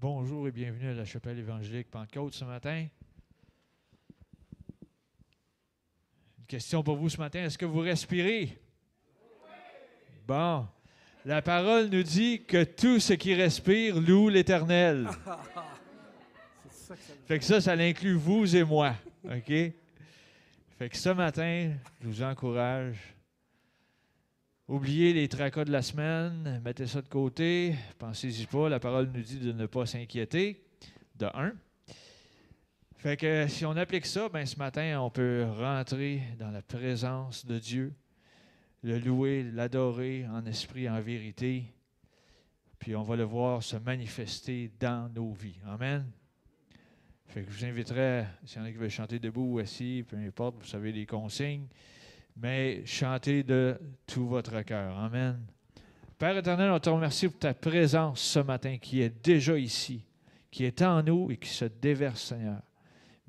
Bonjour et bienvenue à la chapelle évangélique Pentecôte ce matin. Une question pour vous ce matin, est-ce que vous respirez? Bon, la parole nous dit que tout ce qui respire loue l'Éternel. Fait que ça l'inclut vous et moi, OK? Fait que ce matin, je vous encourage. Oubliez les tracas de la semaine, mettez ça de côté, pensez-y pas, la parole nous dit de ne pas s'inquiéter, de un. Fait que si on applique ça, ben ce matin, on peut rentrer dans la présence de Dieu, le louer, l'adorer en esprit, en vérité, puis on va le voir se manifester dans nos vies. Amen. Fait que je vous inviterai, s'il y en a qui veulent chanter debout ou assis, peu importe, vous savez les consignes, mais chantez de tout votre cœur. Amen. Père éternel, on te remercie pour ta présence ce matin qui est déjà ici, qui est en nous et qui se déverse, Seigneur.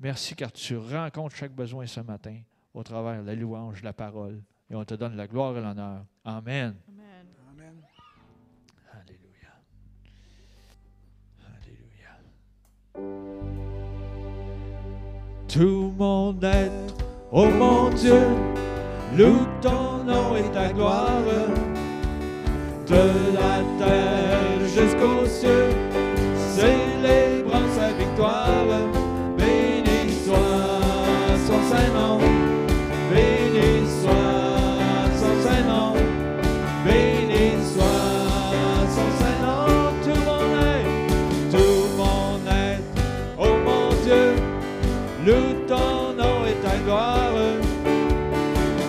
Merci car tu rencontres chaque besoin ce matin au travers de la louange, de la parole. Et on te donne la gloire et l'honneur. Amen. Amen. Amen. Alléluia. Alléluia. Tout mon être, ô mon Dieu, loue ton nom et ta gloire, de la terre jusqu'aux cieux, célébrant sa victoire. Béni soit son saint nom, béni soit son saint nom, béni soit son saint nom. Tout mon être, ô mon Dieu, loue ton nom et ta gloire.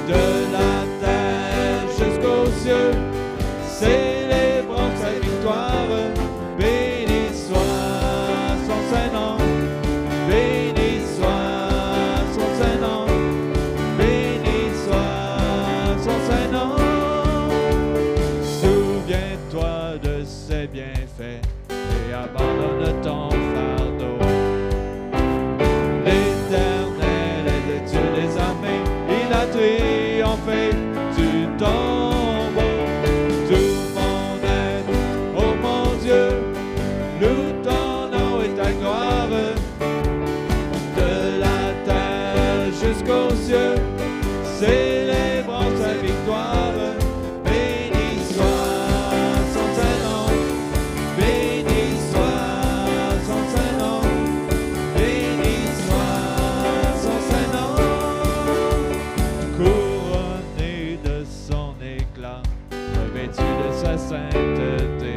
De la terre jusqu'aux cieux, célébrant sa victoire. Béni soit son saint nom, béni soit son saint nom, béni soit son saint nom. Souviens-toi de ses bienfaits et abandonne ton fardeau. L'Éternel est le Dieu des armées, il a triomphé du tombeau. Tout mon être, ô mon Dieu, loue ton nom et ta gloire. De la terre jusqu'aux cieux, célébrant sa victoire. Béni soit son saint nom, béni soit son saint nom, béni soit son saint nom. Couronné de son éclat, revêtu de sa sainteté,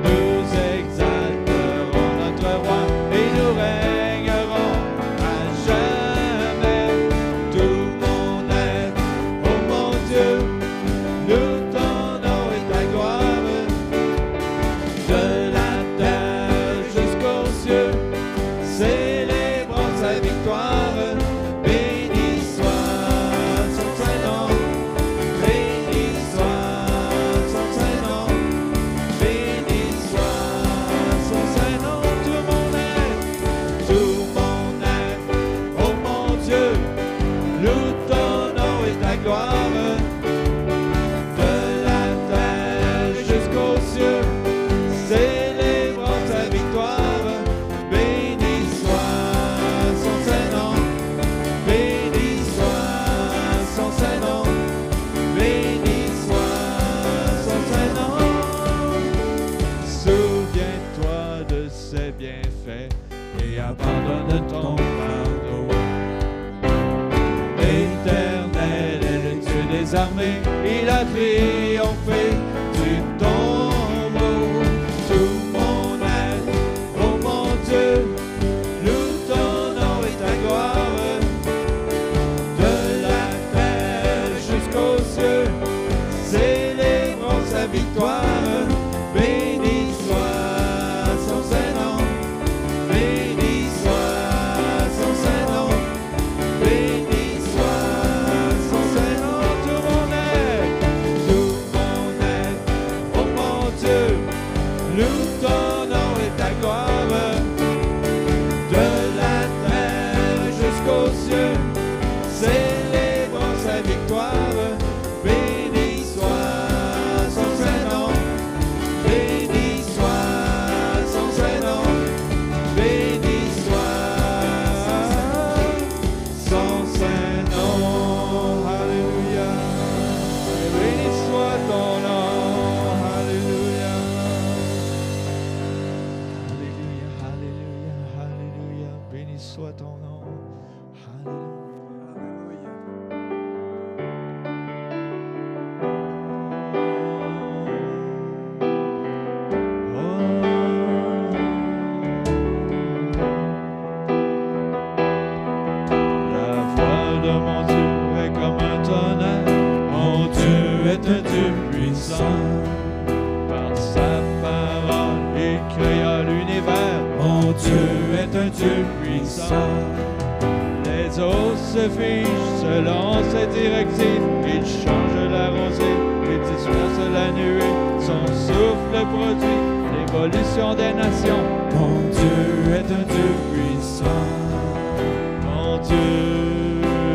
nous exalterons notre roi et nous régnerons à jamais. Tout mon être, ô mon Dieu, loue ton nom et ta gloire. De la terre jusqu'aux cieux, célébrant sa victoire. Béni soit son saint nom, béni soit son saint nom, béni soit son saint nom. Tout mon être, ô mon Dieu, loue ton nom et ta gloire. De la terre jusqu'aux cieux, célébrant sa victoire. Béni soit son saint nom, béni soit son saint nom, béni soit son saint nom. Souviens-toi de ses bienfaits et abandonne ton fardeau. L'Éternel est le Dieu des armées, il a triomphé du tombeau. Tout mon être, ô mon Dieu, loue ton nom et ta gloire. De la terre jusqu'aux cieux, célébrant sa victoire. Béni soit son saint nom, béni soit son saint nom, béni soit son saint nom. Tout mon être, Dieu est un Dieu puissant. Les eaux se figent selon ses directives. Il change la rosée, il disperse la nuée. Son souffle produit l'évolution des nations. Mon Dieu est un Dieu puissant. Mon Dieu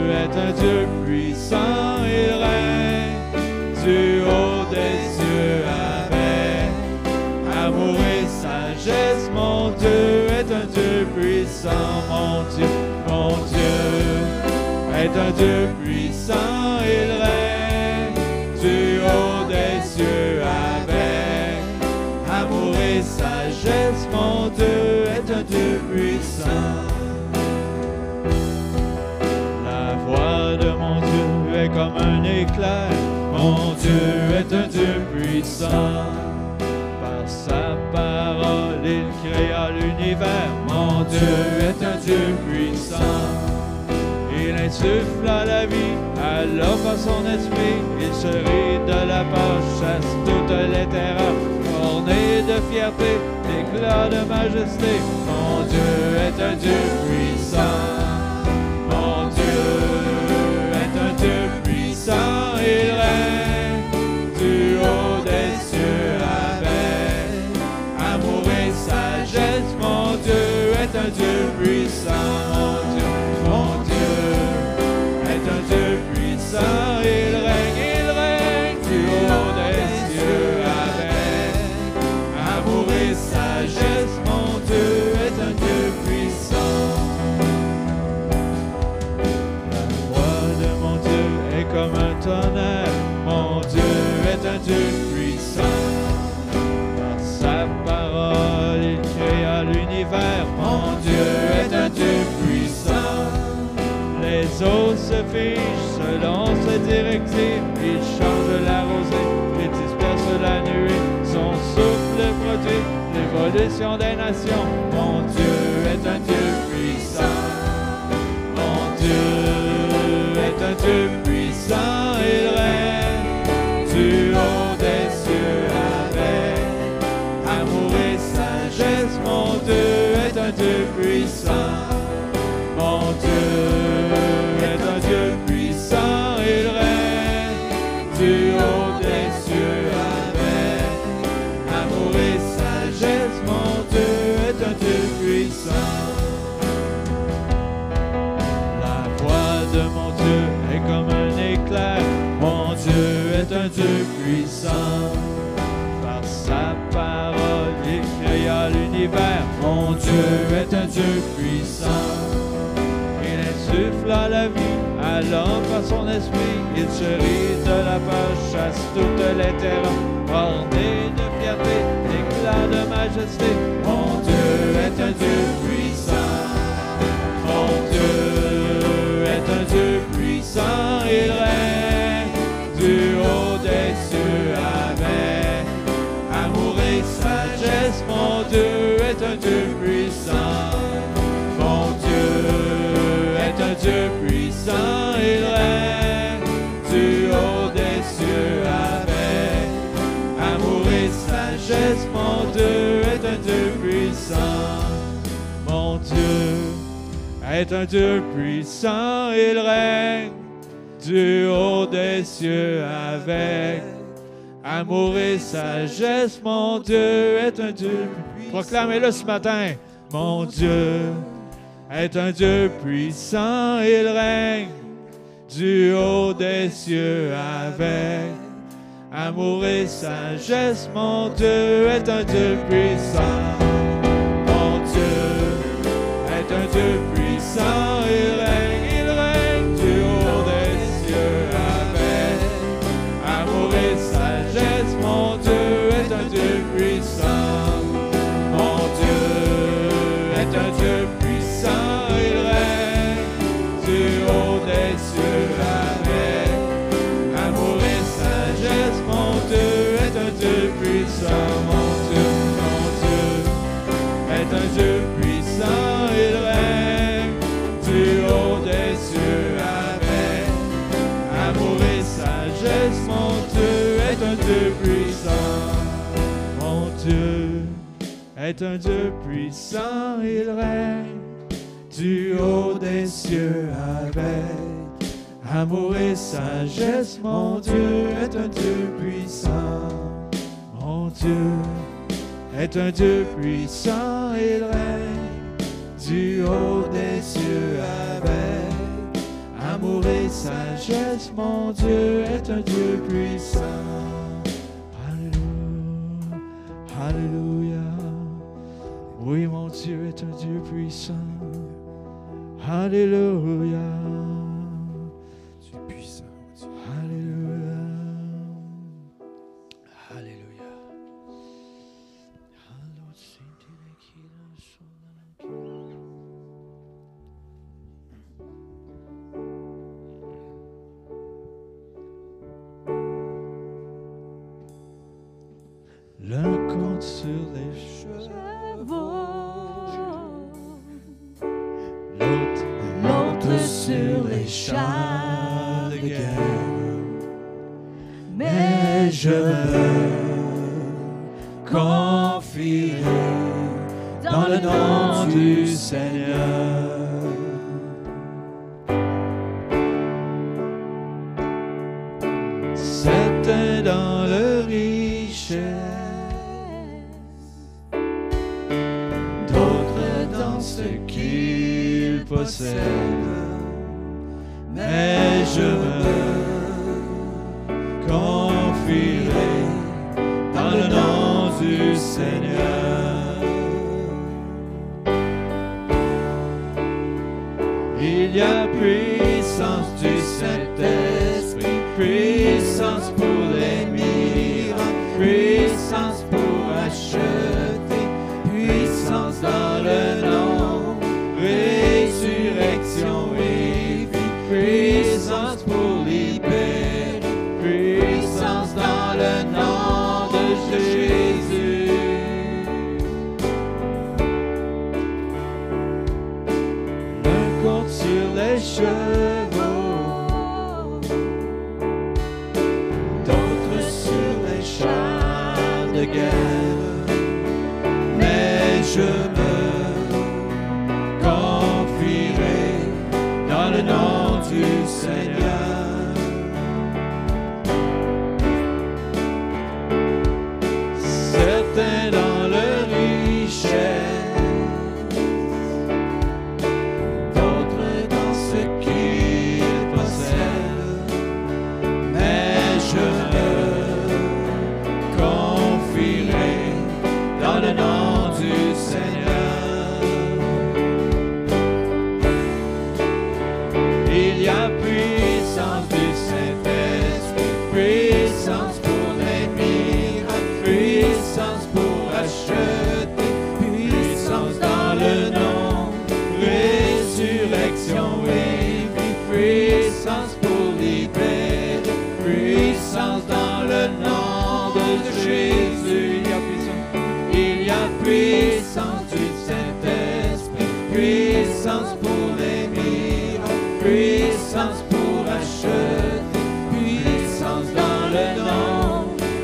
est un Dieu puissant. Il règne du haut des cieux avec amour et sagesse. Mon Dieu est un Dieu puissant. Mon Dieu est un Dieu puissant. Il règne du haut des cieux avec amour et sagesse. Mon Dieu est un Dieu puissant. La voix de mon Dieu est comme un éclair. Mon Dieu est un Dieu puissant. Par sa parole, il créa l'univers. Mon Dieu est un Dieu puissant. Il insuffle à la vie à l'homme par son esprit. Il se rit de la peur, chasse toutes les terreurs. Orné de fierté, d'éclat de majesté. Mon Dieu est un Dieu puissant. Mon Dieu est un Dieu puissant. Il règne du haut des cieux avec amour et sagesse. Mon Dieu est un Dieu puissant. Mon Dieu est un Dieu puissant. Il règne du haut des cieux avec amour et sagesse. Mon Dieu est un Dieu puissant. La voix de mon Dieu est comme un tonnerre. Mon Dieu est un Dieu puissant. Par sa parole, il créa l'univers. Mon Dieu est un Dieu puissant. Les eaux se figent selon ses directives. Il change la rosée, il disperse la nuée. Son souffle produit l'évolution des nations. Mon Dieu est un Dieu puissant. Mon Dieu est un Dieu puissant. Il règne du haut des cieux avec amour et sagesse. Mon Dieu est un Dieu puissant. Mon Dieu est un Dieu puissant. Il règne du haut des cieux avec amour et sagesse. Mon Dieu est un Dieu puissant. La voix de mon Dieu est comme un éclair. Mon Dieu est un Dieu puissant. Par sa parole, il créa l'univers. Mon Dieu est un Dieu puissant. Il insuffle à la vie à l'homme par son esprit. Il se rit de la peur, chasse toutes les terreurs. Orné de fierté, d'éclat de majesté. Mon Dieu est un Dieu puissant. Mon Dieu est un Dieu puissant. Il règne du haut des cieux avec amour et sagesse. Mon Dieu est un Dieu puissant. Mon Dieu est un Dieu puissant. Il règne du haut des cieux avec amour et sagesse. Mon Dieu est un Dieu puissant. Mon Dieu est un Dieu puissant. Il règne du haut des cieux avec amour et sagesse. Mon Dieu est un Dieu. Proclamez-le ce matin. Mon Dieu est un Dieu puissant. Il règne du haut des cieux avec amour et sagesse. Mon Dieu est un Dieu puissant. Mon Dieu est un Dieu puissant. Il règne du haut des cieux avec amour et sagesse. Mon Dieu est un Dieu puissant. Mon Dieu est un Dieu puissant. Il règne du haut des cieux avec amour et sagesse. Mon Dieu est un Dieu puissant. Mon Dieu est un Dieu puissant. Il règne du haut des cieux avec amour et sagesse. Mon Dieu est un Dieu puissant. Mon Dieu est un Dieu puissant, il règne du haut des cieux avec amour et sagesse. Mon Dieu est un Dieu puissant. Mon Dieu est un Dieu puissant, il règne du haut des cieux avec amour et sagesse. Mon Dieu est un Dieu puissant. Alléluia, alléluia. Oui, mon Dieu est un Dieu puissant. Alléluia. Tu es puissant, oh Dieu. Alléluia. Alléluia. L'un compte sur les chevaux, l'autre sur les chars de guerre. Mais je me confierai dans le nom du Seigneur. Certains dans le richesse, d'autres dans ce qu'ils possèdent, mais je me confierai dans le nom du Seigneur. Il y a puissance du Saint-Esprit, puissance pour les miracles, puissance pour acheter, puissance dans le nom, résurrection et vie, puissance pour libérer, puissance dans le nom de Jésus. L'un compte sur les chevaux, d'autres sur les chars de guerre, mais je me confierai dans le nom du Seigneur. Certains dans le richesse, d'autres dans ce qu'ils possèdent, mais je me confierai dans le nom du Seigneur. Il y a puissance du Saint-Esprit, puissance pour les miracles, puissance pour acheter, puissance dans le nom, résurrection et vie, puissance pour libérer, puissance dans le nom de Jésus. Il y a puissance du Saint-Esprit, puissance pour les miracles, puissance pour acheter, puissance dans le nom,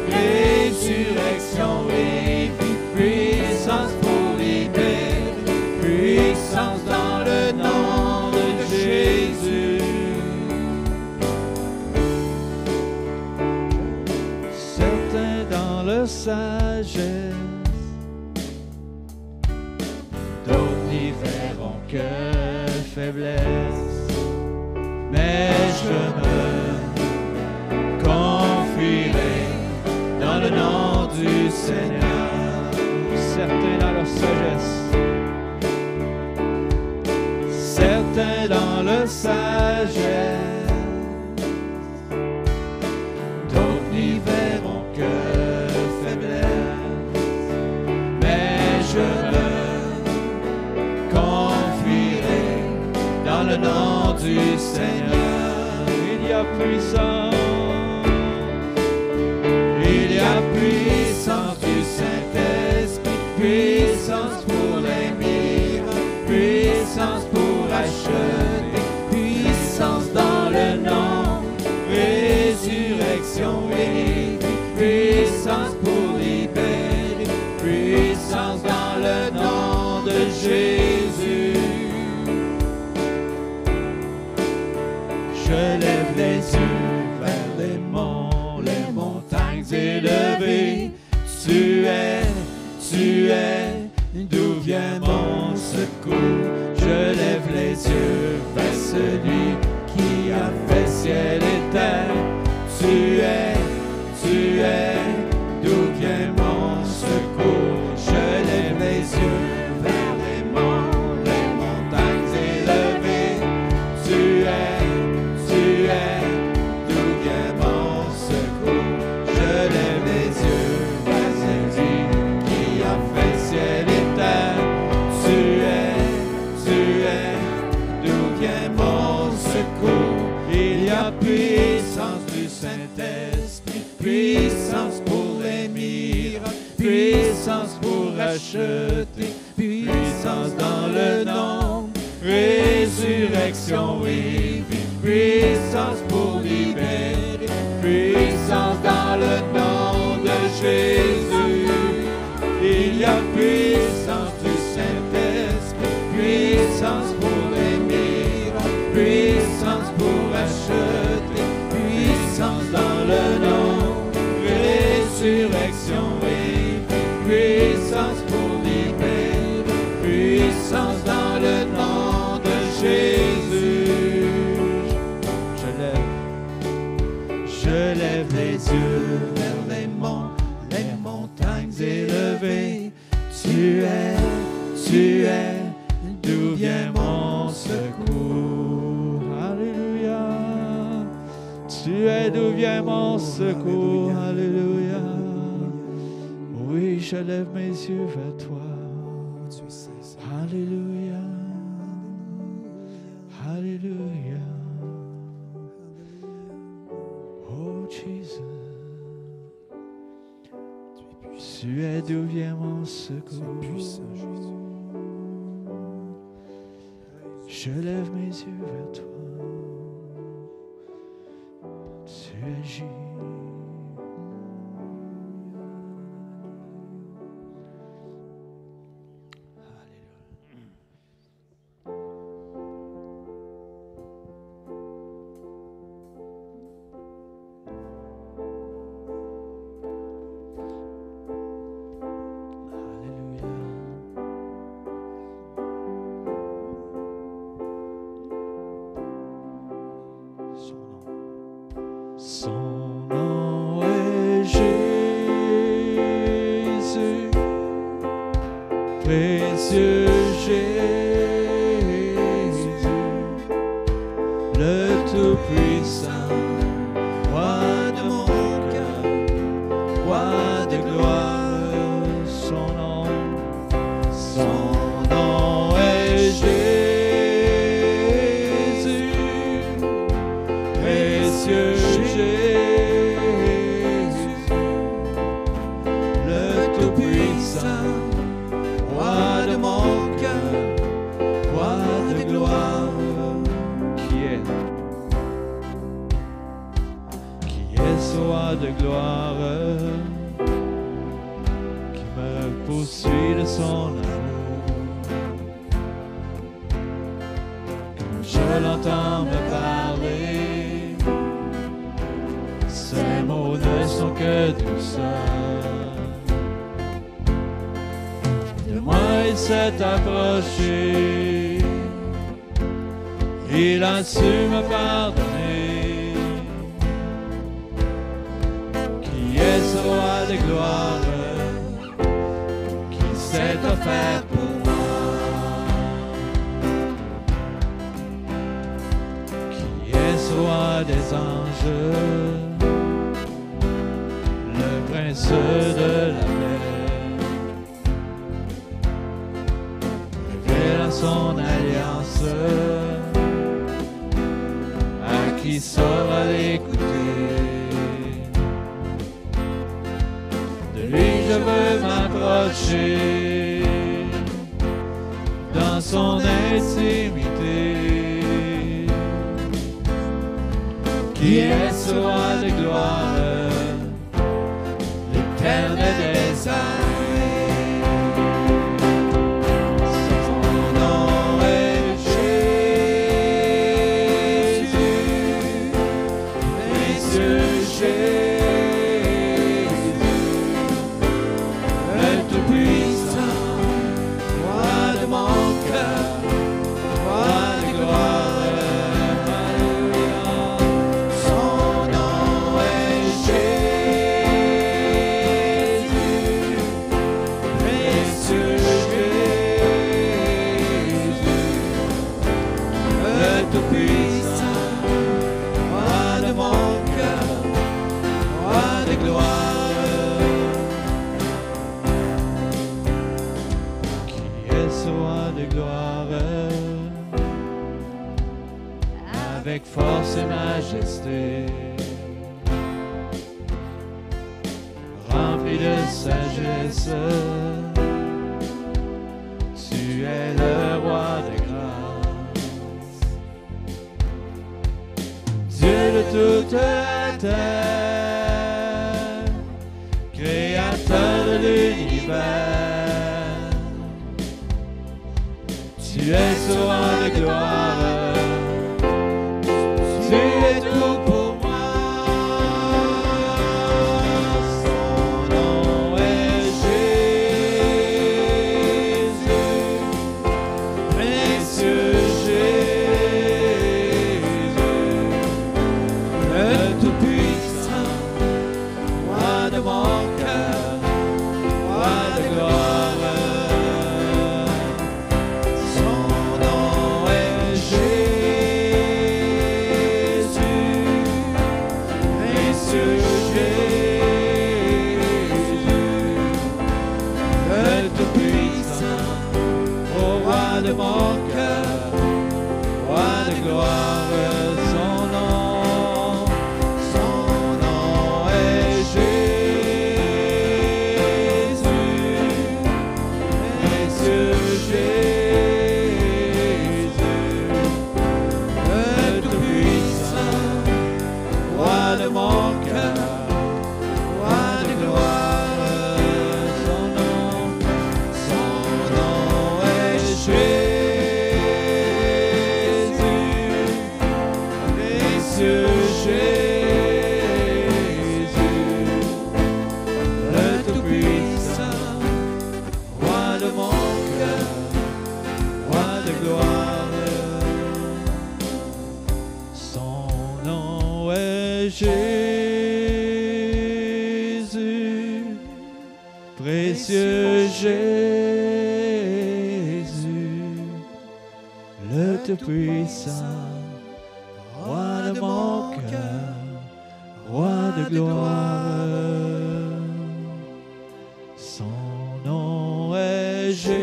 résurrection et vie, puissance pour libérer, puissance dans le nom de Jésus. Certains dans leur sagesse, d'autres n'y verront que faiblesse, mais je me confierai dans le nom du Seigneur. Certains dans leur sagesse, certains dans leur sagesse, d'autres n'y verront que faiblesse, mais je me confierai dans le nom du Seigneur. Il y a puissance, il y a puissance du Saint-Esprit, puissance pour les miracles, puissance pour acheter, puissance dans le nom, résurrection et vie, puissance pour libérer, puissance dans Je lève les yeux vers les monts, les montagnes élevées. Tu es, d'où vient mon secours? Je lève les yeux vers celui qui a fait ciel et terre. Tu es, d'où vient mon secours? Je lève les yeux vers les monts, les montagnes élevées. Tu es, d'où vient mon secours? Je lève les yeux vers celui qui a fait ciel et terre. Tu es, d'où vient mon secours? Il y a puissance du Saint-Esprit, puissance pour les miracles, puissance pour racheter, puissance dans le nom, résurrection et vie, puissance pour libérer, puissance dans le nom de Jésus. Il y a puissance du Saint-Esprit, puissance pour les miracles, puissance pour racheter, puissance dans le nom, résurrection et vie, puissance pour libérer, puissance dans le nom de Jésus. Je lève les yeux vers les monts, les montagnes élevées. Tu es, d'où vient mon secours? Alléluia. Tu es d'où vient mon secours? Alléluia. Oui, je lève mes yeux vers toi. Alléluia. Alléluia. Oh Jesus. Tu es d'où vient mon secours. Je lève mes yeux vers toi. Tu agis. Son nom est Jésus, précieux Jésus, le Tout-Puissant, roi de mon cœur, roi de gloire. Son nom est Jésus, précieux Jésus, le Tout-Puissant, roi de mon cœur, roi de gloire. Qui est ce roi de gloire, qui me poursuit de son amour? Quand je l'entends me parler, ces mots ne sont que douceur. De moi il s'est approché, il a su me pardonner. Qui est ce roi de gloire, qui s'est offert pour moi? Qui est ce roi des anges, le prince de la paix, révélant son alliance à qui saura l'écouter? De lui je veux m'approcher dans son intimité. Qui est ce roi de gloire, l'éternel des armées? Son nom est Jésus, puissance et majesté, rempli de sagesse, tu es le roi de grâce, Dieu de toute la terre, créateur de l'univers, tu es ce roi de gloire, tu es tout pour moi. Son nom est Jésus, précieux Jésus, le Tout-Puissant, roi de mon cœur, roi de gloire. Son nom est Jésus, précieux Jésus, le Tout-Puissant, ô roi de mon cœur, roi de gloire. Son nom est Jésus, précieux Jésus, le Tout-Puissant, roi de mon cœur, roi de gloire. Son nom est Jésus, précieux Jésus, le Tout-Puissant, roi de mon cœur, roi de gloire. Son nom est Jésus, précieux Jésus, le Tout-Puissant, roi de mon cœur, roi de gloire. Son nom est Jésus,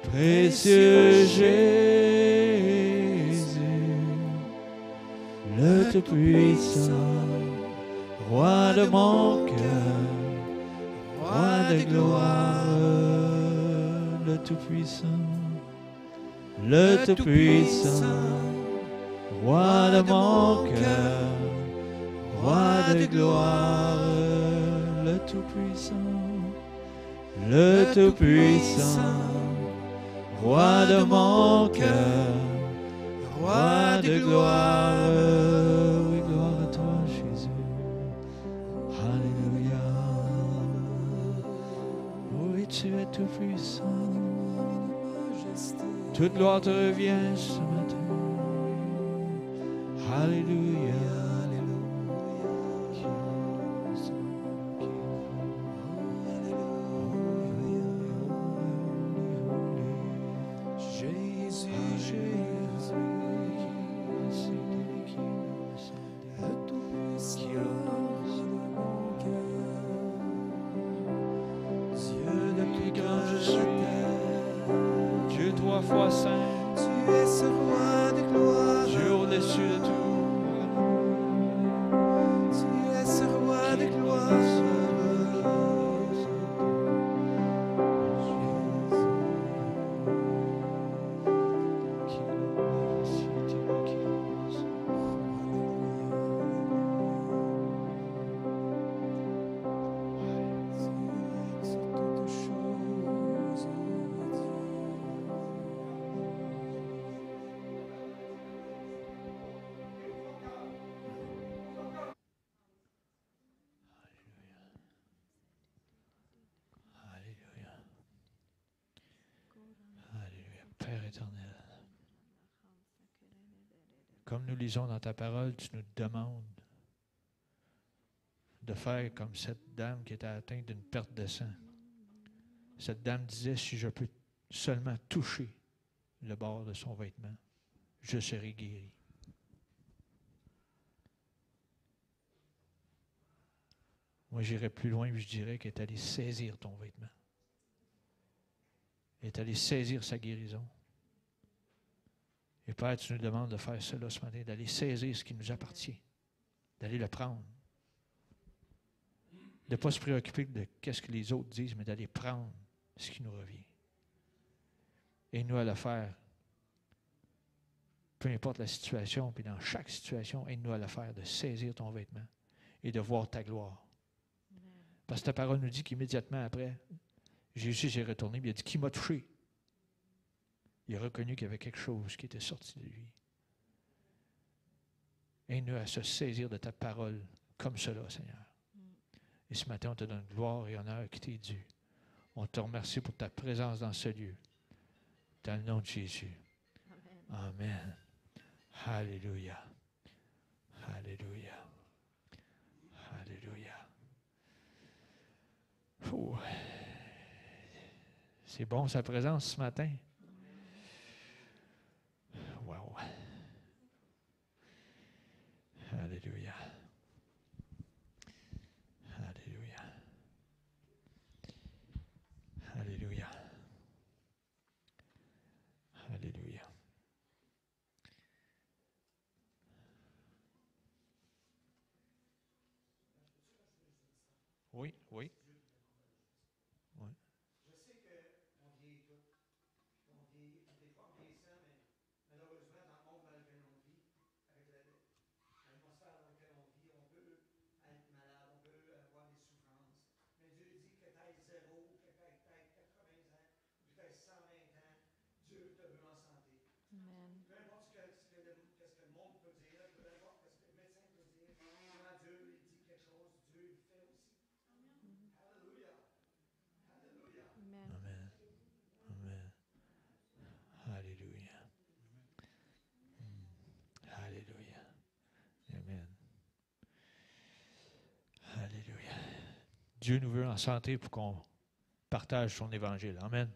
précieux Jésus, le Tout-Puissant, roi de mon cœur, roi de gloire. Le Tout-Puissant, le Tout-Puissant, roi de mon cœur, roi de gloire. Le Tout-Puissant, le Tout-Puissant, roi de mon cœur, roi de gloire. Oui, gloire à toi, Jésus. Alléluia. Oui, tu es tout-puissant. Toute gloire te revient ce matin. Alléluia. Père éternel, comme nous lisons dans ta parole, tu nous demandes de faire comme cette dame qui était atteinte d'une perte de sang. Cette dame disait, si je peux seulement toucher le bord de son vêtement, je serai guéri. Moi, j'irais plus loin et je dirais qu'elle est allée saisir ton vêtement. Elle est allée saisir sa guérison. Et Père, tu nous demandes de faire cela ce matin, d'aller saisir ce qui nous appartient, d'aller le prendre. De ne pas se préoccuper de ce que les autres disent, mais d'aller prendre ce qui nous revient. Aide-nous à le faire. Peu importe la situation, puis dans chaque situation, aide-nous à le faire, de saisir ton vêtement et de voir ta gloire. Parce que ta parole nous dit qu'immédiatement après, Jésus s'est retourné, il a dit, qui m'a touché? Il a reconnu qu'il y avait quelque chose qui était sorti de lui. Aide-nous à se saisir de ta parole comme cela, Seigneur. Et ce matin, on te donne gloire et honneur qui t'est dû. On te remercie pour ta présence dans ce lieu. Dans le nom de Jésus. Amen. Amen. Alléluia. Alléluia. Alléluia. Ouh. C'est bon sa présence ce matin. Wow. Alléluia. Alléluia. Alléluia. Alléluia. Oui, oui. Oui. Je sais qu'on vieillit tous. On vieillit, des fois on vieillissant, mais malheureusement, dans le monde dans lequel on vit, avec l'atmosphère dans laquelle on vit, on peut être malade, on peut avoir des souffrances. Mais Dieu dit que tu aies 0, que tu aies 80 ans, ou que tu aies 120 ans, Dieu te veut en santé. Amen. Peu importe ce que le monde peut dire, peu importe ce que le médecin peut dire, quand Dieu lui dit quelque chose, Dieu le fait aussi. Alléluia. Alléluia. Amen. Amen. Alléluia. Alléluia. Amen. Alléluia. Dieu nous veut en santé pour qu'on partage son évangile. Amen.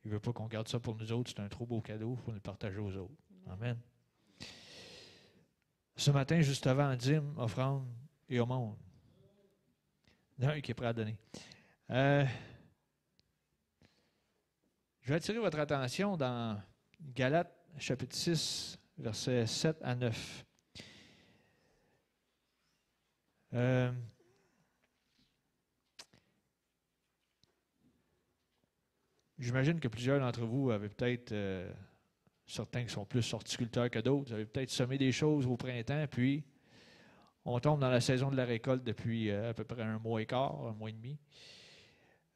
Il ne veut pas qu'on garde ça pour nous autres. C'est un trop beau cadeau. Il faut le partager aux autres. Amen. Ce matin, juste avant, dîme, offrande et aumône. Il y en a un qui est prêt à donner. Je vais attirer votre attention dans Galates, chapitre 6, versets 7 à 9. J'imagine que plusieurs d'entre vous avez peut-être, certains qui sont plus horticulteurs que d'autres, vous avez peut-être semé des choses au printemps, puis on tombe dans la saison de la récolte depuis à peu près un mois et quart, un mois et demi.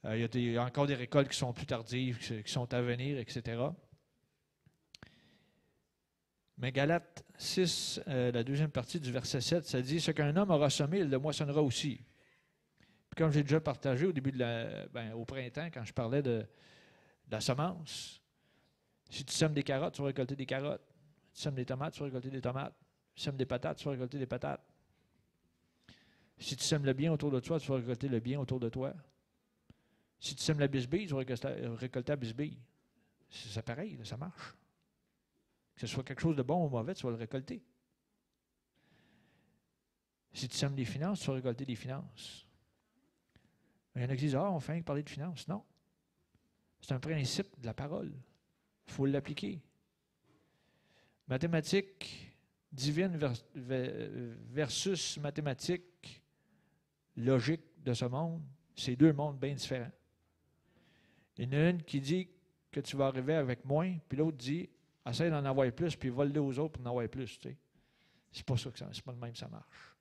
Il y a encore des récoltes qui sont plus tardives, qui sont à venir, etc. Mais Galates 6, la deuxième partie du verset 7, ça dit « Ce qu'un homme aura semé, il le moissonnera aussi. » Puis comme j'ai déjà partagé au début au printemps, quand je parlais de la semence, si tu sèmes des carottes, tu vas récolter des carottes. Si tu sèmes des tomates, tu vas récolter des tomates. Si tu sèmes des patates, tu vas récolter des patates. Si tu sèmes le bien autour de toi, tu vas récolter le bien autour de toi. Si tu sèmes la bisbille, tu vas récolter la bisbille. C'est pareil, là, ça marche. Que ce soit quelque chose de bon ou mauvais, tu vas le récolter. Si tu sèmes des finances, tu vas récolter des finances. Il y en a qui disent « Ah, on fait rien que parler de finances. » Non. C'est un principe de la parole. Il faut l'appliquer. Mathématiques divines versus mathématiques logiques de ce monde, c'est deux mondes bien différents. Il y en a une qui dit que tu vas arriver avec moins, puis l'autre dit essaie d'en avoir plus, puis vole-le aux autres pour en avoir plus. Tu sais. C'est pas ça que c'est pas le même que ça marche.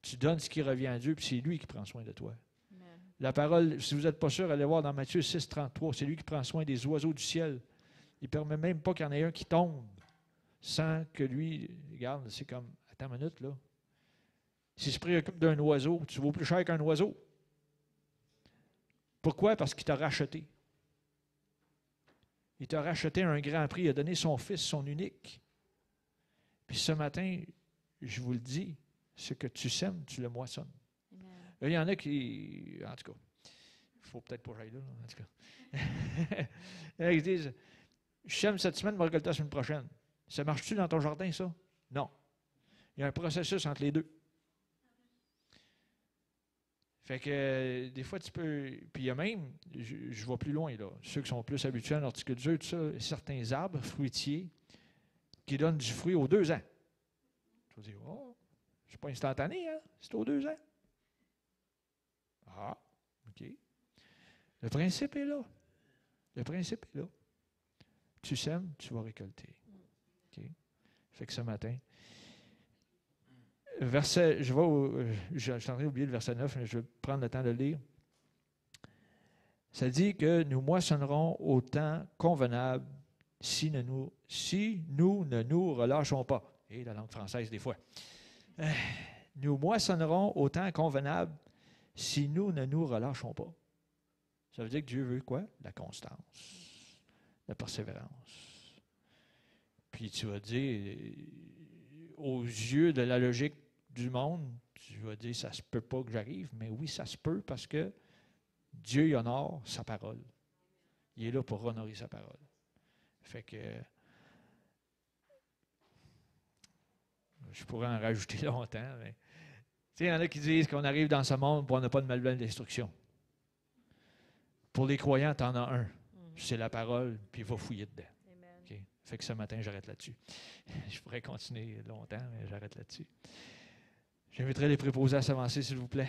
Tu donnes ce qui revient à Dieu, puis c'est lui qui prend soin de toi. Amen. La parole, si vous n'êtes pas sûr, allez voir dans Matthieu 6, 33, c'est lui qui prend soin des oiseaux du ciel. Il ne permet même pas qu'il y en ait un qui tombe sans que lui, regarde, c'est comme, attends une minute, là. S'il se préoccupe d'un oiseau, tu vaux plus cher qu'un oiseau. Pourquoi? Parce qu'il t'a racheté. Il t'a racheté à un grand prix. Il a donné son fils, son unique. Puis ce matin, je vous le dis, ce que tu sèmes, tu le moissonnes. Là, il y en a qui, en tout cas, il ne faut peut-être pas aller là, en tout cas. Ils disent, je sème cette semaine, je vais récolter la semaine prochaine. Ça marche-tu dans ton jardin, ça? Non. Il y a un processus entre les deux. Fait que des fois, tu peux. Puis il y a même, je vais plus loin, là. Ceux qui sont plus habitués à l'horticulture, tout ça, certains arbres fruitiers qui donnent du fruit aux 2 ans. Tu vas dire, oh, c'est pas instantané, hein? C'est aux 2 ans. Ah, OK. Le principe est là. Le principe est là. Tu sèmes, tu vas récolter. OK? Fait que ce matin, verset, je suis en train d'oublier le verset 9, mais je vais prendre le temps de le lire. Ça dit que nous moissonnerons au temps convenable si nous ne nous relâchons pas. Et la langue française, des fois. Nous moissonnerons au temps convenable si nous ne nous relâchons pas. Ça veut dire que Dieu veut quoi? La constance, la persévérance. Puis tu vas dire, aux yeux de la logique du monde, tu vas dire, ça se peut pas que j'arrive, mais oui, ça se peut parce que Dieu y honore sa parole. Il est là pour honorer sa parole. Fait que je pourrais en rajouter longtemps, mais il y en a qui disent qu'on arrive dans ce monde pour on n'a pas de manuel d'instruction. Pour les croyants, tu en as un. C'est la parole, puis il va fouiller dedans. Okay? Fait que ce matin, j'arrête là-dessus. Je pourrais continuer longtemps, mais j'arrête là-dessus. J'inviterai les préposés à s'avancer, s'il vous plaît.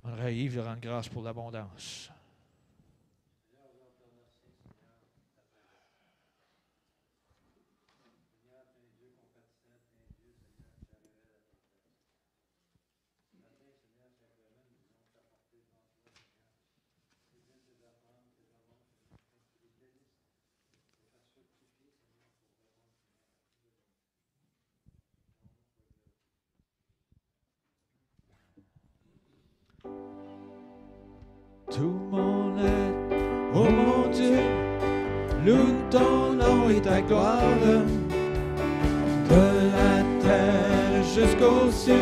On aimerait Yves de rendre grâce pour l'abondance. Tout mon être, oh mon Dieu, loue ton nom et ta gloire, de la terre jusqu'aux cieux,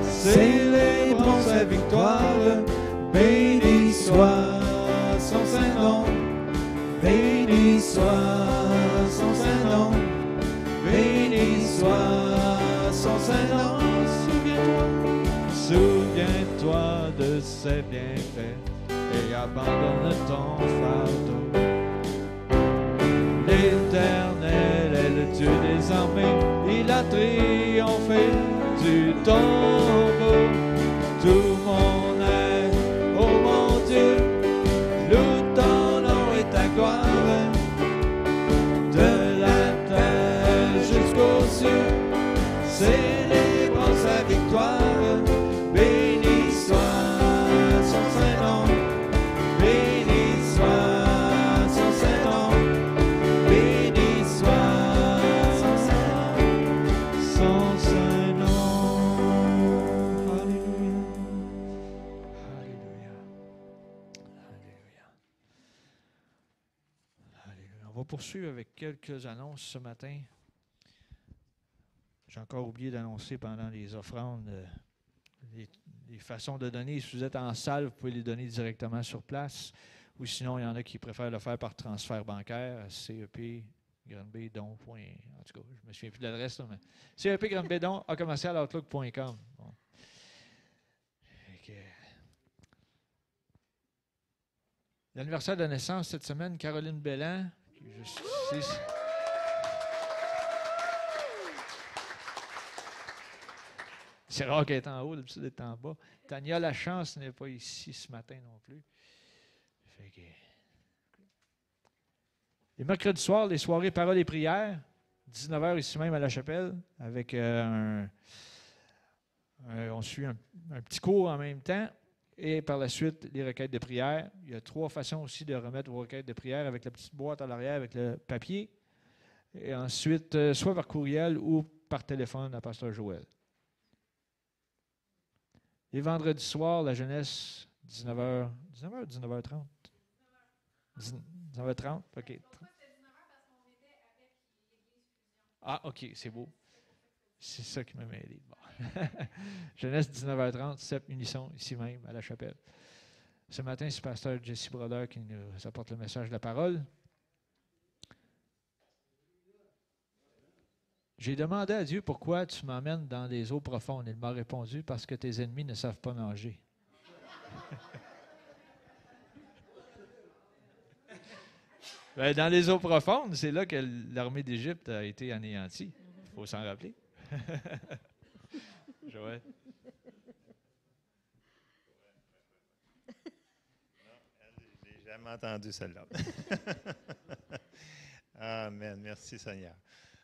célébrons sa victoire. Béni soit son saint nom, béni soit son saint nom, béni soit son saint nom. Souviens-toi de ses bienfaits et abandonne ton fardeau. L'Éternel est le Dieu des armées, il a triomphé du tombeau. Tout mon être, oh mon Dieu, loue ton nom et ta gloire, de la terre jusqu'aux cieux, célébrons sa victoire. Béni soit son saint nom, béni soit son saint nom, béni soit son saint nom. Alléluia. Alléluia. Alléluia. Alléluia. On va poursuivre avec quelques annonces ce matin. J'ai encore oublié d'annoncer pendant les offrandes les façons de donner. Si vous êtes en salle, vous pouvez les donner directement sur place. Ou sinon, il y en a qui préfèrent le faire par transfert bancaire, CEP, granbdon. En tout cas, je ne me souviens plus de l'adresse, là, mais CEP, granbdon, @outlook.com. Bon. L'anniversaire de naissance cette semaine, Caroline Belland. C'est rare qu'elle est en haut, d'habitude elle est en bas. Tania Lachance n'est pas ici ce matin non plus. Fait que... Les mercredis soirs, les soirées paroles et prières, 19h ici même à la chapelle, avec on suit un petit cours en même temps, et par la suite, les requêtes de prière. Il y a 3 façons aussi de remettre vos requêtes de prière, avec la petite boîte à l'arrière, avec le papier, et ensuite, soit par courriel ou par téléphone à Pasteur Joël. Les vendredis soirs, la jeunesse, 19h, 19h30? 19h30? OK. Ah, OK, c'est beau. C'est ça qui m'a mêlé. Bon. Jeunesse 19h30, 7 Unisson, ici même, à la chapelle. Ce matin, c'est le pasteur Jesse Broder qui nous apporte le message de la parole. J'ai demandé à Dieu pourquoi tu m'emmènes dans les eaux profondes. Il m'a répondu parce que tes ennemis ne savent pas nager. Ben, dans les eaux profondes, c'est là que l'armée d'Égypte a été anéantie. Il faut s'en rappeler. Joël. Je n'ai jamais entendu celle-là. Amen. Merci Seigneur.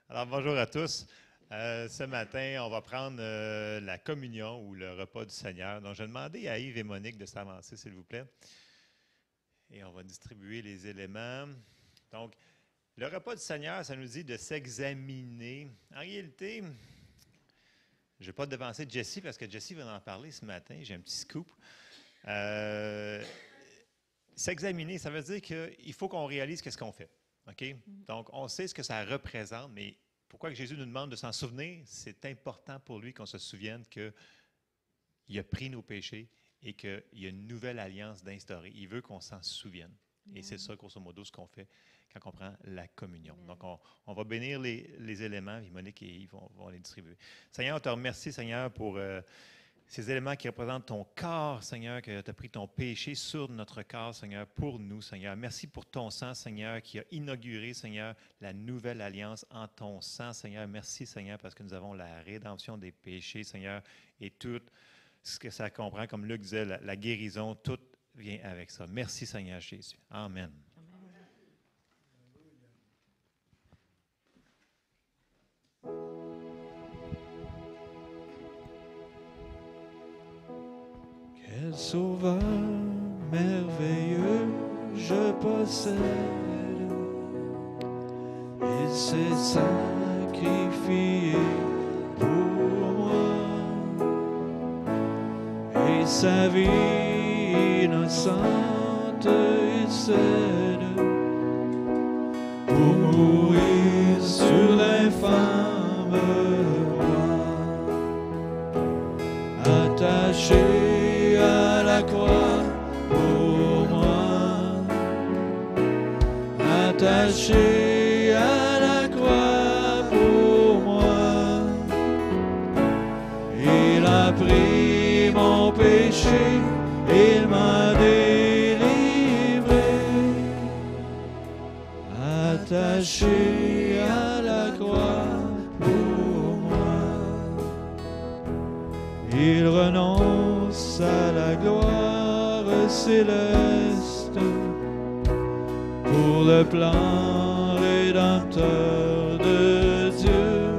Alors, bonjour à tous. Ce matin, on va prendre la communion ou le repas du Seigneur. Donc, je vais demander à Yves et Monique de s'avancer, s'il vous plaît. Et on va distribuer les éléments. Donc, le repas du Seigneur, ça nous dit de s'examiner. En réalité, je ne vais pas devancer Jessie parce que Jessie va en parler ce matin. J'ai un petit scoop. S'examiner, ça veut dire qu'il faut qu'on réalise qu'est-ce qu'on fait. Okay? Donc, on sait ce que ça représente, mais pourquoi que Jésus nous demande de s'en souvenir? C'est important pour lui qu'on se souvienne qu'il a pris nos péchés et qu'il y a une nouvelle alliance d'instaurer. Il veut qu'on s'en souvienne. Et c'est ça, grosso modo, ce qu'on fait quand on prend la communion. Donc, on va bénir les éléments, et Monique et Yves vont les distribuer. Seigneur, on te remercie, Seigneur, pour ces éléments qui représentent ton corps, Seigneur, que tu as pris ton péché sur notre corps, Seigneur, pour nous, Seigneur. Merci pour ton sang, Seigneur, qui a inauguré, Seigneur, la nouvelle alliance en ton sang, Seigneur. Merci, Seigneur, parce que nous avons la rédemption des péchés, Seigneur, et tout ce que ça comprend, comme Luc disait, la guérison, tout vient avec ça. Merci, Seigneur Jésus. Amen. Quel sauveur merveilleux je possède. Il s'est sacrifié pour moi. Et sa vie innocente il cède pour mourir sur l'infâme croix. Attaché à la croix pour moi, attaché à la croix pour moi, il a pris mon péché, il m'a délivré, attaché à la croix pour moi. Il renonce à la gloire céleste pour le plan rédempteur de Dieu.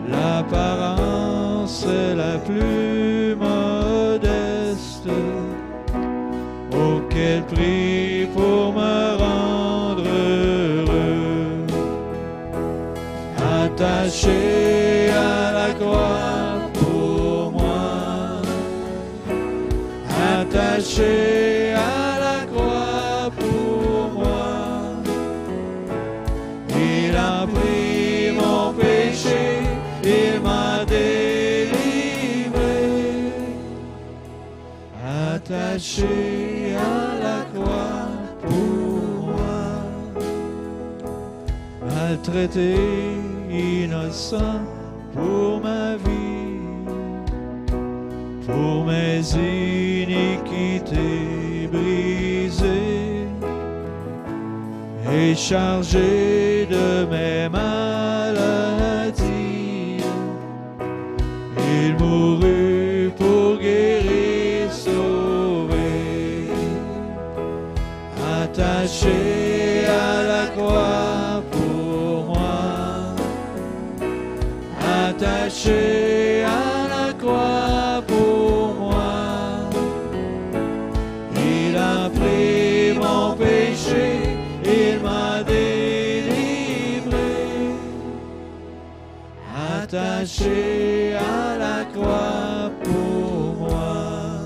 L'apparence la plus modeste, auquel prix pour me rendre heureux. Attaché à la croix, attaché à la croix pour moi, il a pris mon péché, il m'a délivré, attaché à la croix pour moi, maltraité, innocent pour ma vie, pour mes iniquités brisées et chargé de mes maladies. Il mourut pour guérir, sauver, attaché à la croix pour moi, attaché à la croix pour moi. Il a pris mon péché, il m'a délivré, attaché à la croix pour moi.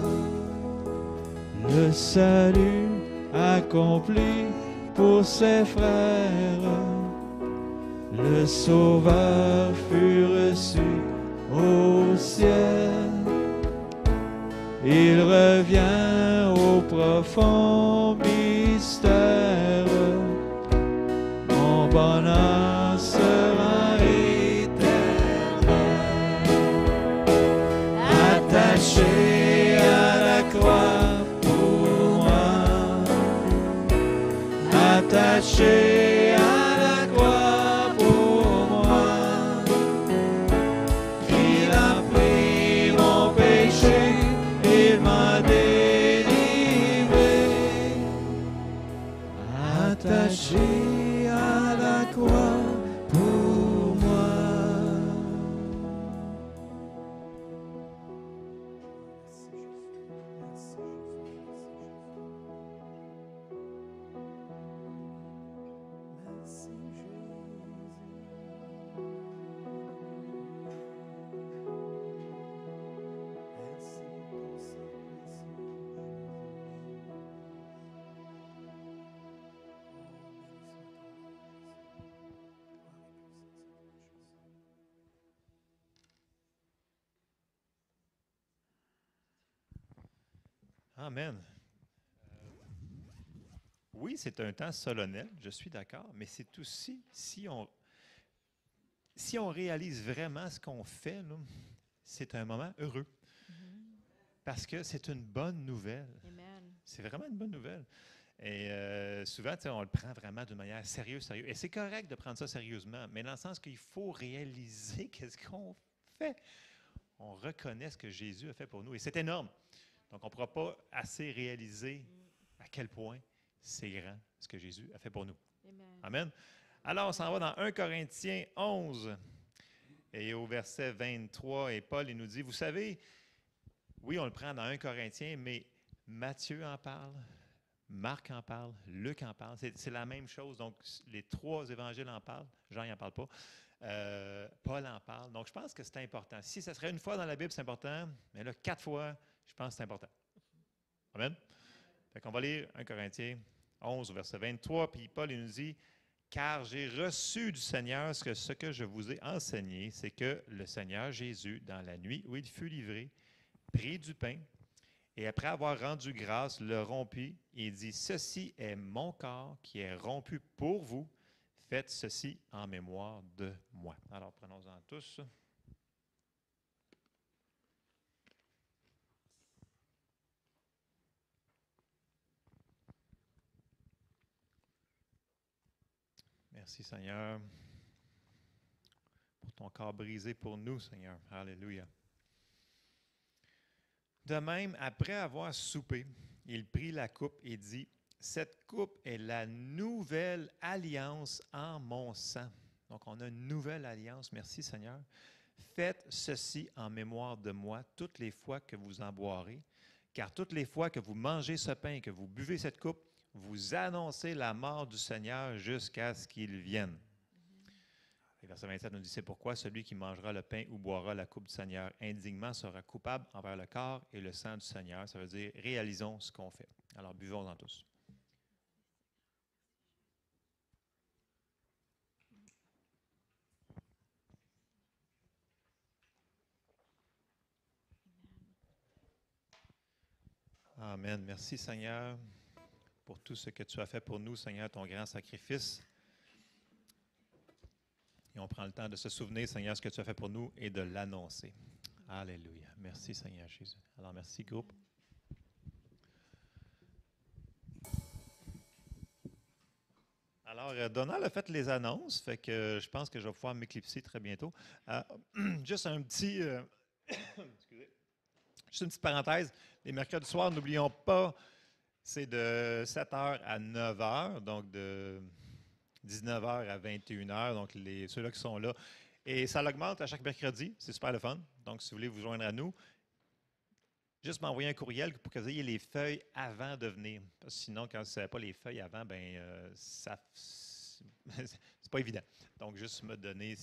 Le salut accompli pour ses frères, le Sauveur fut reçu au ciel. Il revient au profond mystère. Mon bonheur sera éternel. Attaché à la croix pour moi. Attaché à la croix pour moi. Il a pris mon péché. Il m'a délivré, attaché à la croix pour moi. Amen. Oui, c'est un temps solennel, je suis d'accord, mais c'est aussi, si on réalise vraiment ce qu'on fait, là, c'est un moment heureux. Parce que c'est une bonne nouvelle. Amen. C'est vraiment une bonne nouvelle. Et souvent, on le prend vraiment d'une manière sérieuse. Et c'est correct de prendre ça sérieusement, mais dans le sens qu'il faut réaliser qu'est-ce qu'on fait. On reconnaît ce que Jésus a fait pour nous. Et c'est énorme. Donc, on ne pourra pas assez réaliser à quel point c'est grand ce que Jésus a fait pour nous. Amen. Amen. Alors, on s'en va dans 1 Corinthiens 11 et au verset 23. Et Paul, il nous dit, vous savez, oui, on le prend dans 1 Corinthiens, mais Matthieu en parle, Marc en parle, Luc en parle. C'est la même chose. Donc, les trois évangiles en parlent. Jean n'en parle pas. Paul en parle. Donc, je pense que c'est important. Si ça serait une fois dans la Bible, c'est important. Mais là, 4 fois, je pense que c'est important. Amen. Fait qu'on va lire 1 Corinthiens 11, verset 23. Puis Paul, il nous dit, « Car j'ai reçu du Seigneur ce que je vous ai enseigné, c'est que le Seigneur Jésus, dans la nuit où il fut livré, prit du pain, et après avoir rendu grâce, le rompit, et dit, « Ceci est mon corps qui est rompu pour vous. Faites ceci en mémoire de moi. » Alors, prenons-en tous. Merci, Seigneur, pour ton corps brisé pour nous, Seigneur. Alléluia. De même, après avoir soupé, il prit la coupe et dit, « Cette coupe est la nouvelle alliance en mon sang. » Donc, on a une nouvelle alliance. Merci, Seigneur. « Faites ceci en mémoire de moi toutes les fois que vous en boirez, car toutes les fois que vous mangez ce pain et que vous buvez cette coupe, vous annoncez la mort du Seigneur jusqu'à ce qu'il vienne. » Et verset 27 nous dit, « C'est pourquoi celui qui mangera le pain ou boira la coupe du Seigneur indignement sera coupable envers le corps et le sang du Seigneur. » Ça veut dire, réalisons ce qu'on fait. Alors, buvons-en tous. Amen. Merci, Seigneur, pour tout ce que tu as fait pour nous, Seigneur, ton grand sacrifice. Et on prend le temps de se souvenir, Seigneur, ce que tu as fait pour nous et de l'annoncer. Alléluia. Merci, Seigneur Jésus. Alors, merci, groupe. Alors, Donald a fait les annonces, fait que je pense que je vais pouvoir m'éclipser très bientôt. Juste un petit... excusez. Juste une petite parenthèse. Les mercredis soirs, n'oublions pas, c'est de 7h à 9h, donc de 19h à 21h, donc ceux-là qui sont là. Et ça l'augmente à chaque mercredi, c'est super le fun. Donc, si vous voulez vous joindre à nous, juste m'envoyer un courriel pour que vous ayez les feuilles avant de venir. Parce que sinon, quand vous ne savez pas les feuilles avant, c'est pas évident. Donc, juste me donner,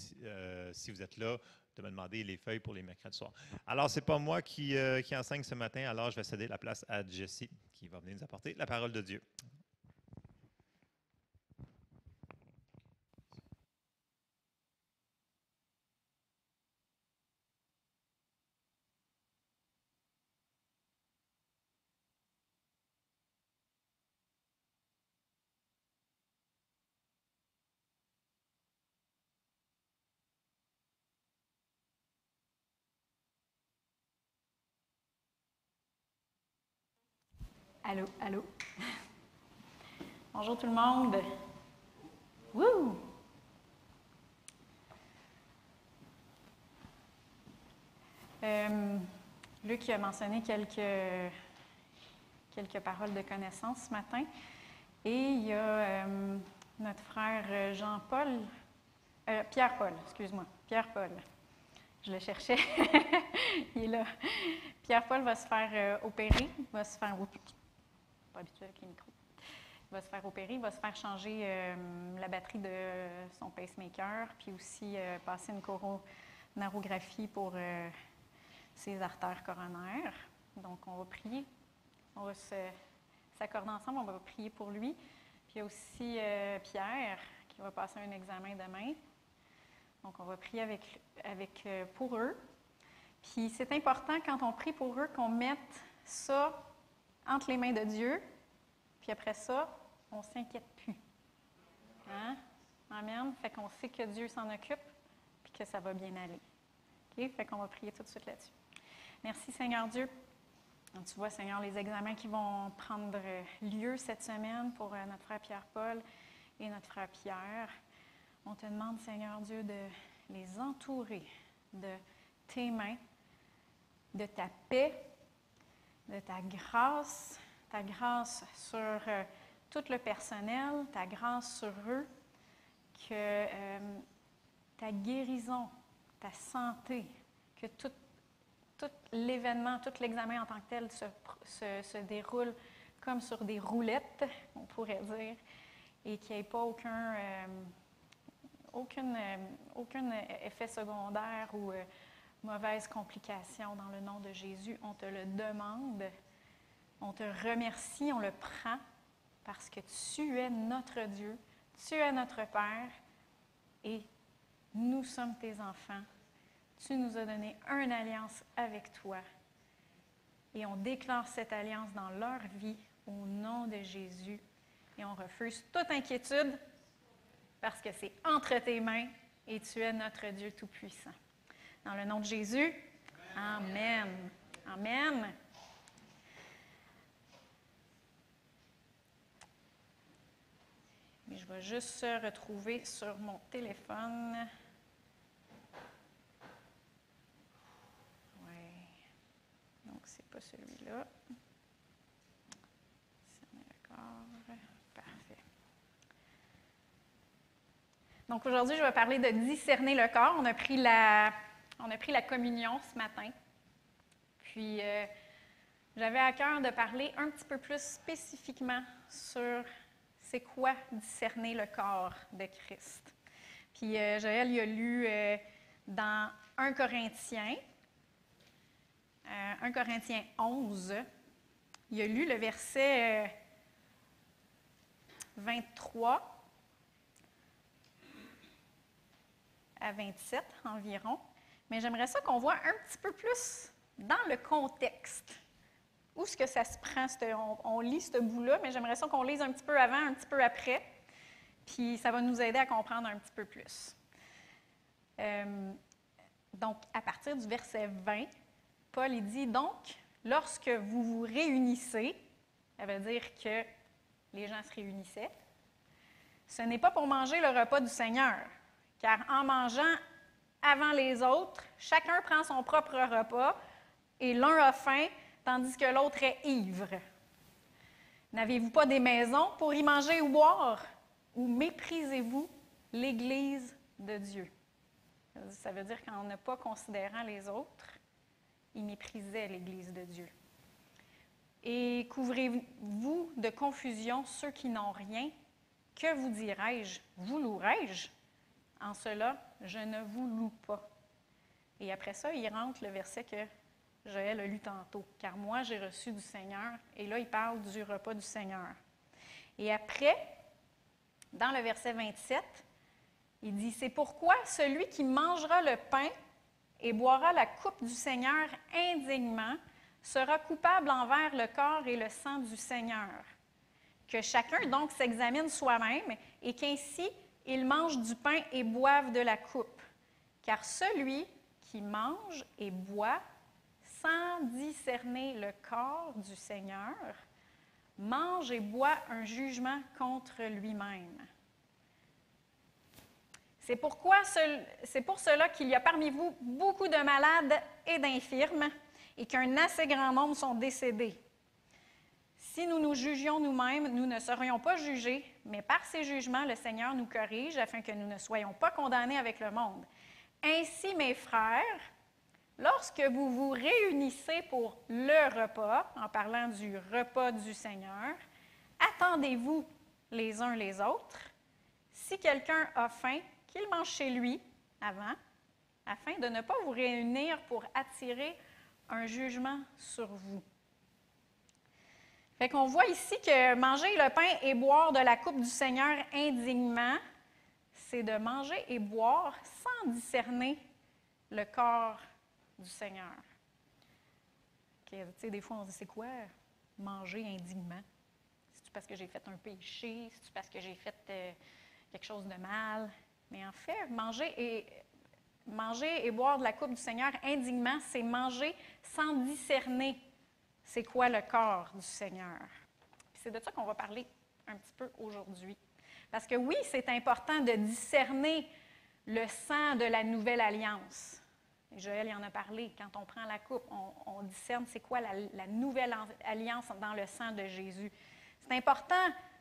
si vous êtes là, de me demander les feuilles pour les mercredis soirs. Alors, ce n'est pas moi qui enseigne ce matin, alors je vais céder la place à Jessie, qui va venir nous apporter la parole de Dieu. Allô, allô. Bonjour tout le monde. Wouh! Luc a mentionné quelques paroles de connaissance ce matin. Et il y a notre frère Jean-Paul, Pierre-Paul, excuse-moi, Pierre-Paul. Je le cherchais. Il est là. Pierre-Paul va se faire opérer, va se faire... Pas habitué avec les micros. Il va se faire opérer, il va se faire changer la batterie de son pacemaker, puis aussi passer une coronarographie pour ses artères coronaires. Donc, on va prier. On va s'accorder ensemble, on va prier pour lui. Puis il y a aussi Pierre qui va passer un examen demain. Donc, on va prier pour eux. Puis c'est important, quand on prie pour eux, qu'on mette ça entre les mains de Dieu. Puis après ça, on ne s'inquiète plus. Hein? Amen. Fait qu'on sait que Dieu s'en occupe puis que ça va bien aller. OK? Fait qu'on va prier tout de suite là-dessus. Merci, Seigneur Dieu. Tu vois, Seigneur, les examens qui vont prendre lieu cette semaine pour notre frère Pierre-Paul et notre frère Pierre. On te demande, Seigneur Dieu, de les entourer de tes mains, de ta paix, de ta grâce sur tout le personnel, ta grâce sur eux, que ta guérison, ta santé, que tout l'événement, tout l'examen en tant que tel se déroule comme sur des roulettes, on pourrait dire, et qu'il n'y ait pas aucun effet secondaire ou mauvaise complication dans le nom de Jésus. On te le demande, on te remercie, on le prend parce que tu es notre Dieu, tu es notre Père et nous sommes tes enfants. Tu nous as donné une alliance avec toi et on déclare cette alliance dans leur vie au nom de Jésus et on refuse toute inquiétude parce que c'est entre tes mains et tu es notre Dieu Tout-Puissant. Dans le nom de Jésus, Amen. Amen. Mais je vais juste retrouver sur mon téléphone. Donc, ce n'est pas celui-là. Discerner le corps. Parfait. Donc, aujourd'hui, je vais parler de discerner le corps. On a pris la communion ce matin. Puis, j'avais à cœur de parler un petit peu plus spécifiquement sur c'est quoi discerner le corps de Christ. Puis, Joël, il a lu dans 1 Corinthiens. 1 Corinthiens 11, il a lu le verset 23 à 27 environ. Mais j'aimerais ça qu'on voit un petit peu plus dans le contexte. Où est-ce que ça se prend? On lit ce bout-là, mais j'aimerais ça qu'on lise un petit peu avant, un petit peu après. Puis ça va nous aider à comprendre un petit peu plus. Donc, à partir du verset 20, Paul il dit donc, lorsque vous vous réunissez, ça veut dire que les gens se réunissaient, ce n'est pas pour manger le repas du Seigneur, car en mangeant avant les autres, chacun prend son propre repas et l'un a faim, tandis que l'autre est ivre. N'avez-vous pas des maisons pour y manger ou boire? Ou méprisez-vous l'Église de Dieu? Ça veut dire qu'en ne pas considérant les autres, il méprisait l'Église de Dieu. Et couvrez-vous de confusion ceux qui n'ont rien. Que vous dirai-je? Vous louerai-je? En cela, je ne vous loue pas. Et après ça, il rentre le verset que Joël a lu tantôt. Car moi, j'ai reçu du Seigneur. Et là, il parle du repas du Seigneur. Et après, dans le verset 27, il dit, c'est pourquoi celui qui mangera le pain et boira la coupe du Seigneur indignement sera coupable envers le corps et le sang du Seigneur. Que chacun donc s'examine soi-même et qu'ainsi il mange du pain et boive de la coupe. Car celui qui mange et boit sans discerner le corps du Seigneur mange et boit un jugement contre lui-même. C'est pour cela qu'il y a parmi vous beaucoup de malades et d'infirmes, et qu'un assez grand nombre sont décédés. Si nous nous jugions nous-mêmes, nous ne serions pas jugés, mais par ces jugements, le Seigneur nous corrige afin que nous ne soyons pas condamnés avec le monde. Ainsi, mes frères, lorsque vous vous réunissez pour le repas, en parlant du repas du Seigneur, attendez-vous les uns les autres. Si quelqu'un a faim, qu'il mange chez lui avant, afin de ne pas vous réunir pour attirer un jugement sur vous. Fait qu'on voit ici que manger le pain et boire de la coupe du Seigneur indignement, c'est de manger et boire sans discerner le corps du Seigneur. Okay, tu sais, des fois, on se dit, c'est quoi manger indignement? C'est-tu parce que j'ai fait un péché? C'est-tu parce que j'ai fait quelque chose de mal? Mais en fait, manger et boire de la coupe du Seigneur indignement, c'est manger sans discerner c'est quoi le corps du Seigneur. Puis c'est de ça qu'on va parler un petit peu aujourd'hui. Parce que oui, c'est important de discerner le sang de la nouvelle alliance. Joël y en a parlé. Quand on prend la coupe, on discerne c'est quoi la nouvelle alliance dans le sang de Jésus. C'est important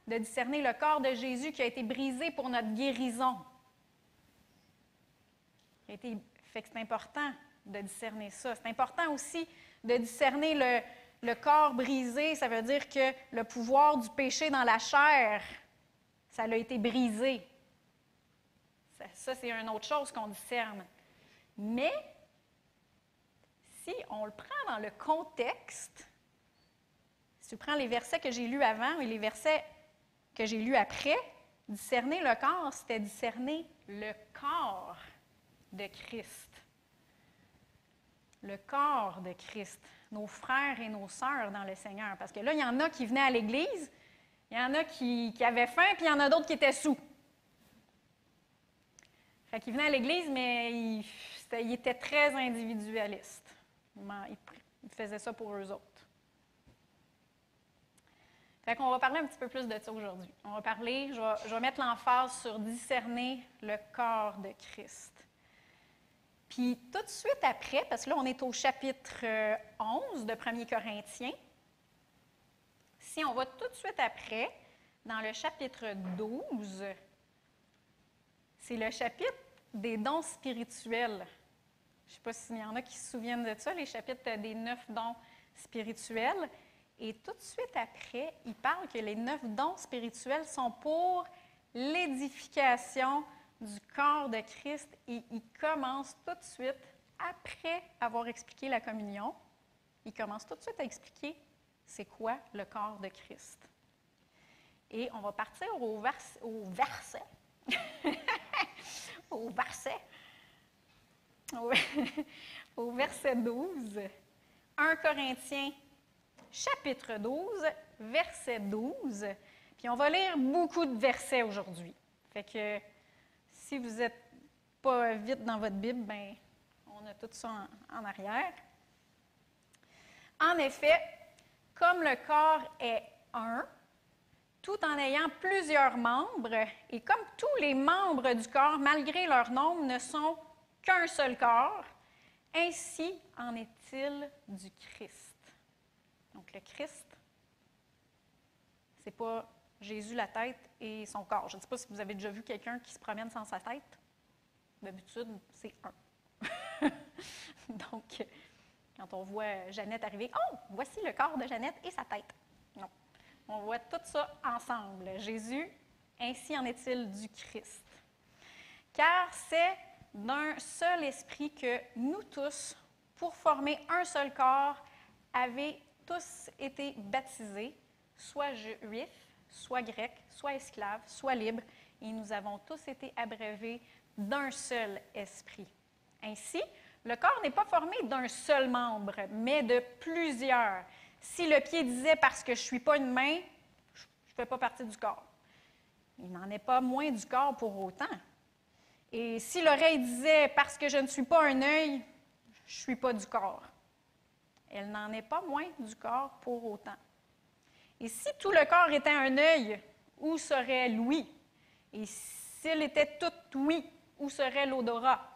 de discerner le corps de Jésus qui a été brisé pour notre guérison. Fait que c'est important de discerner ça. C'est important aussi de discerner le corps brisé. Ça veut dire que le pouvoir du péché dans la chair, ça a été brisé. Ça, c'est une autre chose qu'on discerne. Mais, si on le prend dans le contexte, si tu prends les versets que j'ai lus avant et les versets que j'ai lus après, discerner le corps, c'était discerner le corps de Christ. Le corps de Christ, nos frères et nos sœurs dans le Seigneur. Parce que là, il y en a qui venaient à l'Église, il y en a qui avaient faim, puis il y en a d'autres qui étaient sous. Fait qu'ils venaient à l'Église, mais ils étaient très individualistes. Ils faisaient ça pour eux autres. Fait qu'on va parler un petit peu plus de ça aujourd'hui. On va parler, je vais mettre l'emphase sur discerner le corps de Christ. Puis tout de suite après, parce que là, on est au chapitre 11 de 1 Corinthiens. Si on va tout de suite après, dans le chapitre 12, c'est le chapitre des dons spirituels. Je ne sais pas s'il y en a qui se souviennent de ça, les chapitres des 9 dons spirituels. Et tout de suite après, il parle que les 9 dons spirituels sont pour l'édification du corps de Christ, et il commence tout de suite, après avoir expliqué la communion, il commence tout de suite à expliquer c'est quoi le corps de Christ. Et on va partir au verset. Au verset 12. 1 Corinthiens, chapitre 12, verset 12. Puis on va lire beaucoup de versets aujourd'hui. Fait que si vous n'êtes pas vite dans votre Bible, bien, on a tout ça en arrière. En effet, comme le corps est un, tout en ayant plusieurs membres, et comme tous les membres du corps, malgré leur nombre, ne sont qu'un seul corps, ainsi en est-il du Christ. Donc le Christ, c'est pas Jésus la tête et son corps. Je ne sais pas si vous avez déjà vu quelqu'un qui se promène sans sa tête. D'habitude, c'est un. Donc, quand on voit Jeannette arriver, « Oh, voici le corps de Jeannette et sa tête. » Non. On voit tout ça ensemble. Jésus, ainsi en est-il du Christ. Car c'est d'un seul esprit que nous tous, pour former un seul corps, avez tous été baptisés, soit juifs, soit grecs, soit esclaves, soit libres, et nous avons tous été abreuvés d'un seul esprit. Ainsi, le corps n'est pas formé d'un seul membre, mais de plusieurs. Si le pied disait « parce que je ne suis pas une main, je ne fais pas partie du corps », il n'en est pas moins du corps pour autant. Et si l'oreille disait « parce que je ne suis pas un œil, je ne suis pas du corps », elle n'en est pas moins du corps pour autant. Et si tout le corps était un œil, où serait l'ouïe? Et s'il était tout ouïe, où serait l'odorat?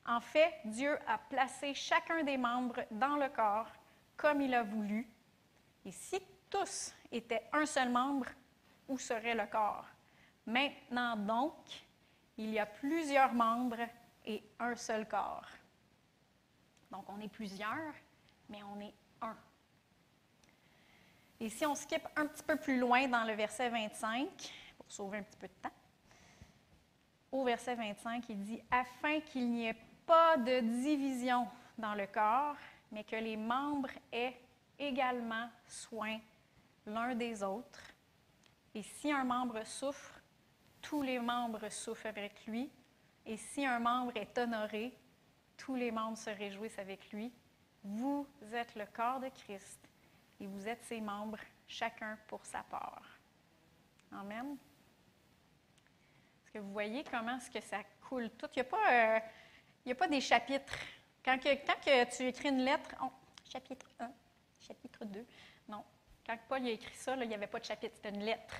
En fait, Dieu a placé chacun des membres dans le corps comme il a voulu. Et si tous étaient un seul membre, où serait le corps? Maintenant donc, il y a plusieurs membres et un seul corps. Donc, on est plusieurs, mais on est un. Et si on skip un petit peu plus loin dans le verset 25, pour sauver un petit peu de temps, au verset 25, il dit « Afin qu'il n'y ait pas de division dans le corps, mais que les membres aient également soin l'un des autres. Et si un membre souffre, tous les membres souffrent avec lui. Et si un membre est honoré, tous les membres se réjouissent avec lui. Vous êtes le corps de Christ et vous êtes ses membres, chacun pour sa part. » Amen. Est-ce que vous voyez comment est-ce que ça coule tout? Il n'y a pas des chapitres. Quand tu écris une lettre, chapitre 1, chapitre 2, non. Quand Paul a écrit ça, là, il n'y avait pas de chapitre, c'était une lettre.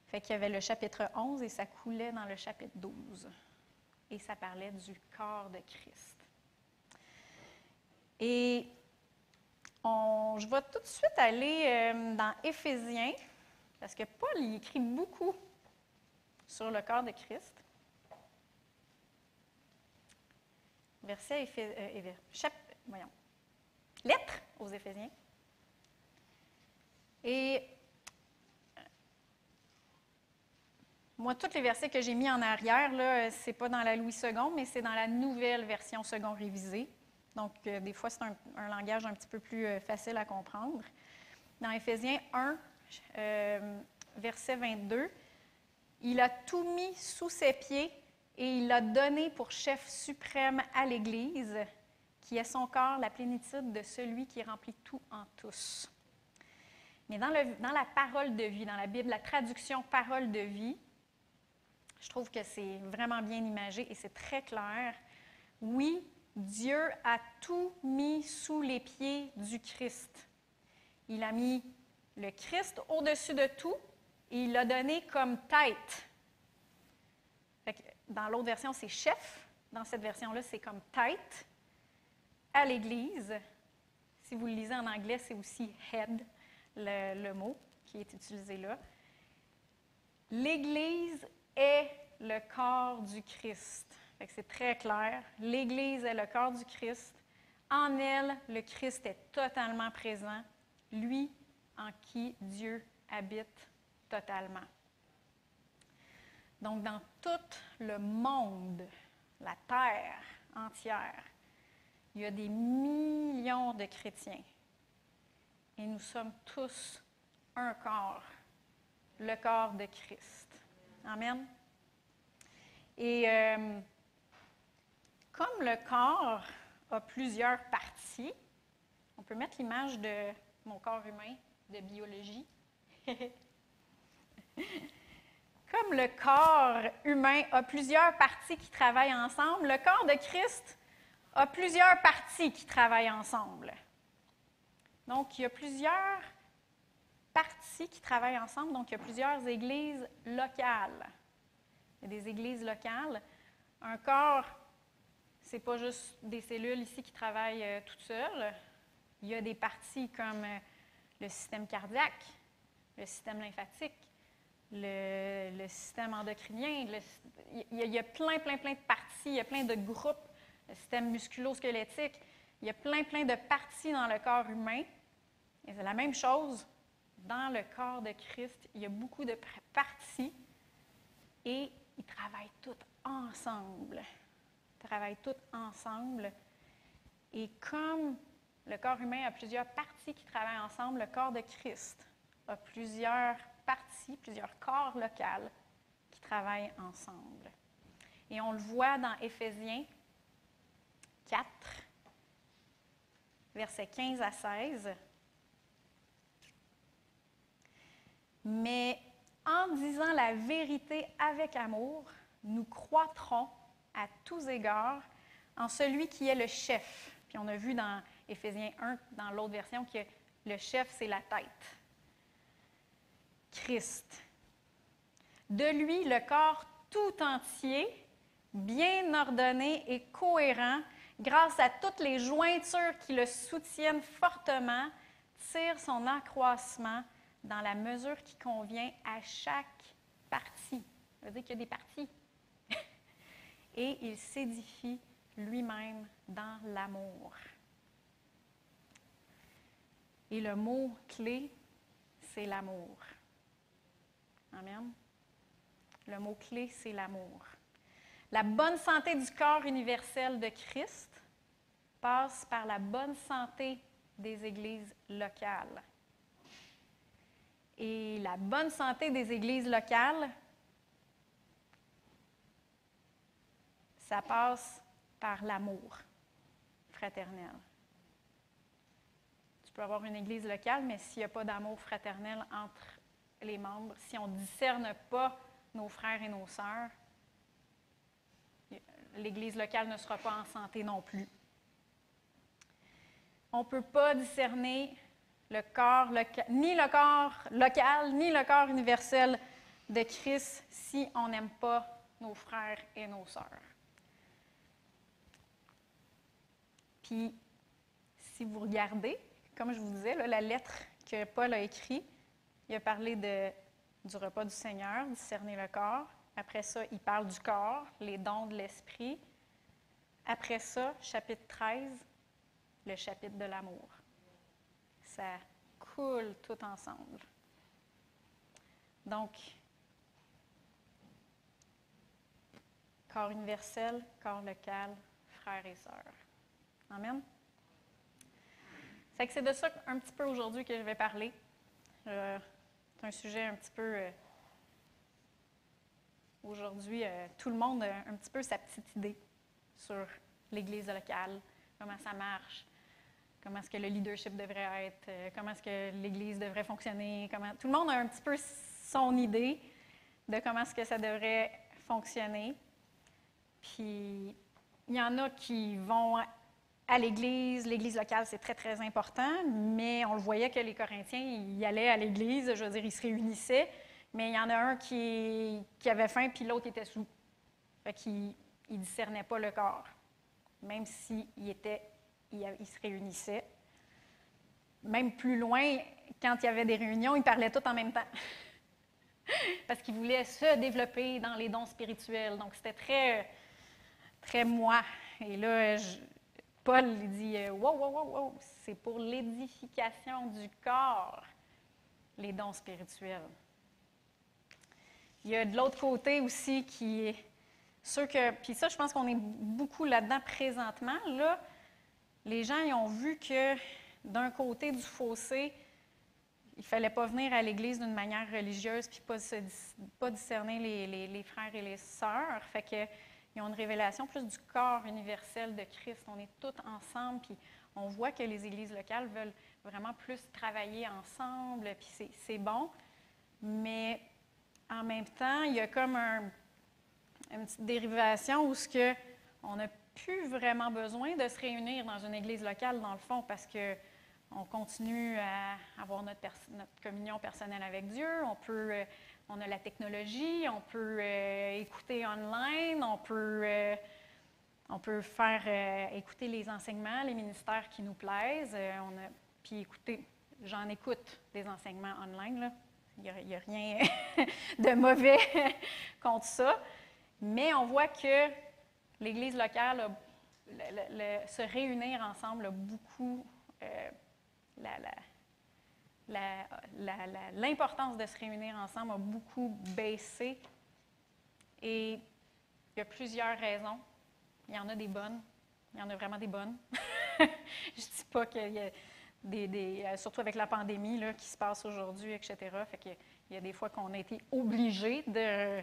Fait qu'il y avait le chapitre 11 et ça coulait dans le chapitre 12. Et ça parlait du corps de Christ. Et je vais tout de suite aller dans Éphésiens, parce que Paul il écrit beaucoup sur le corps de Christ. Lettre aux Éphésiens. Et moi, tous les versets que j'ai mis en arrière, ce n'est pas dans la Louis II, mais c'est dans la nouvelle version second révisée. Donc, des fois, c'est un langage un petit peu plus facile à comprendre. Dans Éphésiens 1, verset 22, « Il a tout mis sous ses pieds et il l'a donné pour chef suprême à l'Église, qui est son corps, la plénitude de celui qui remplit tout en tous. » Mais dans la parole de vie, dans la Bible, la traduction « parole de vie », je trouve que c'est vraiment bien imagé et c'est très clair. Oui, Dieu a tout mis sous les pieds du Christ. Il a mis le Christ au-dessus de tout et il l'a donné comme tête. Fait que dans l'autre version, c'est chef. Dans cette version-là, c'est comme tête à l'Église. Si vous le lisez en anglais, c'est aussi head, le mot qui est utilisé là. L'Église est le corps du Christ. Fait que c'est très clair. L'Église est le corps du Christ. En elle, le Christ est totalement présent, lui en qui Dieu habite totalement. Donc, dans tout le monde, la terre entière, il y a des millions de chrétiens. Et nous sommes tous un corps, le corps de Christ. Amen. Et comme le corps a plusieurs parties, on peut mettre l'image de mon corps humain de biologie. Comme le corps humain a plusieurs parties qui travaillent ensemble, le corps de Christ a plusieurs parties qui travaillent ensemble. Donc, il y a plusieurs parties qui travaillent ensemble, donc il y a plusieurs églises locales. Il y a des églises locales. Un corps, ce n'est pas juste des cellules ici qui travaillent toutes seules. Il y a des parties comme le système cardiaque, le système lymphatique, le système endocrinien. Il y a plein de parties, il y a plein de groupes, le système musculo-squelettique. Il y a plein de parties dans le corps humain. Et c'est la même chose dans le corps de Christ. Il y a beaucoup de parties et ils travaillent toutes ensemble. Ils travaillent toutes ensemble. Et comme le corps humain a plusieurs parties qui travaillent ensemble, le corps de Christ a plusieurs parties, plusieurs corps locaux qui travaillent ensemble. Et on le voit dans Éphésiens 4, versets 15 à 16. Mais en disant la vérité avec amour, nous croîtrons à tous égards en celui qui est le chef. Puis on a vu dans Éphésiens 1, dans l'autre version, que le chef, c'est la tête. Christ. De lui, le corps tout entier, bien ordonné et cohérent, grâce à toutes les jointures qui le soutiennent fortement, tire son accroissement dans la mesure qui convient à chaque partie. Ça veut dire qu'il y a des parties. Et il s'édifie lui-même dans l'amour. Et le mot-clé, c'est l'amour. Amen. Le mot-clé, c'est l'amour. La bonne santé du corps universel de Christ passe par la bonne santé des églises locales. Et la bonne santé des églises locales, ça passe par l'amour fraternel. Tu peux avoir une église locale, mais s'il n'y a pas d'amour fraternel entre les membres, si on ne discerne pas nos frères et nos sœurs, l'église locale ne sera pas en santé non plus. On ne peut pas discerner le corps ni le corps local, ni le corps universel de Christ si on n'aime pas nos frères et nos sœurs. Puis, si vous regardez, comme je vous disais, là, la lettre que Paul a écrite, il a parlé du repas du Seigneur, discerner le corps. Après ça, il parle du corps, les dons de l'esprit. Après ça, chapitre 13, le chapitre de l'amour. Ça coule tout ensemble. Donc, corps universel, corps local, frères et sœurs. Amen. C'est de ça un petit peu aujourd'hui que je vais parler. C'est un sujet un petit peu... aujourd'hui, tout le monde a un petit peu sa petite idée sur l'Église locale, comment ça marche, comment est-ce que le leadership devrait être, comment est-ce que l'Église devrait fonctionner. Tout le monde a un petit peu son idée de comment est-ce que ça devrait fonctionner. Puis, il y en a qui vont à l'Église locale, c'est très, très important, mais on le voyait que les Corinthiens, ils allaient à l'Église, je veux dire, ils se réunissaient, mais il y en a un qui avait faim, puis l'autre était sous. Fait qu'il ne discernait pas le corps, même s'il se réunissait. Même plus loin, quand il y avait des réunions, ils parlaient tous en même temps. Parce qu'ils voulaient se développer dans les dons spirituels. Donc, c'était très, très moi. Et là, Paul dit « Wow, c'est pour l'édification du corps, les dons spirituels. » Il y a de l'autre côté aussi qui est sûr que, puis ça, je pense qu'on est beaucoup là-dedans présentement. Là, les gens ils ont vu que d'un côté du fossé, il ne fallait pas venir à l'Église d'une manière religieuse puis pas discerner les frères et les sœurs. Fait qu'ils ont une révélation plus du corps universel de Christ. On est tous ensemble, puis on voit que les églises locales veulent vraiment plus travailler ensemble, puis c'est bon. Mais en même temps, il y a comme une petite dérivation où on n'a plus vraiment besoin de se réunir dans une église locale, dans le fond, parce qu'on continue à avoir notre communion personnelle avec Dieu, on a la technologie, on peut écouter online, on peut faire écouter les enseignements, les ministères qui nous plaisent. Puis écouter, j'en écoute des enseignements online, là. Il n'y a rien de mauvais contre ça. Mais on voit que l'Église locale, se réunir ensemble a beaucoup... l'importance de se réunir ensemble a beaucoup baissé. Et il y a plusieurs raisons. Il y en a des bonnes. Il y en a vraiment des bonnes. Je ne dis pas qu'il y a surtout avec la pandémie là, qui se passe aujourd'hui, etc. Fait qu'il y a des fois qu'on a été obligés de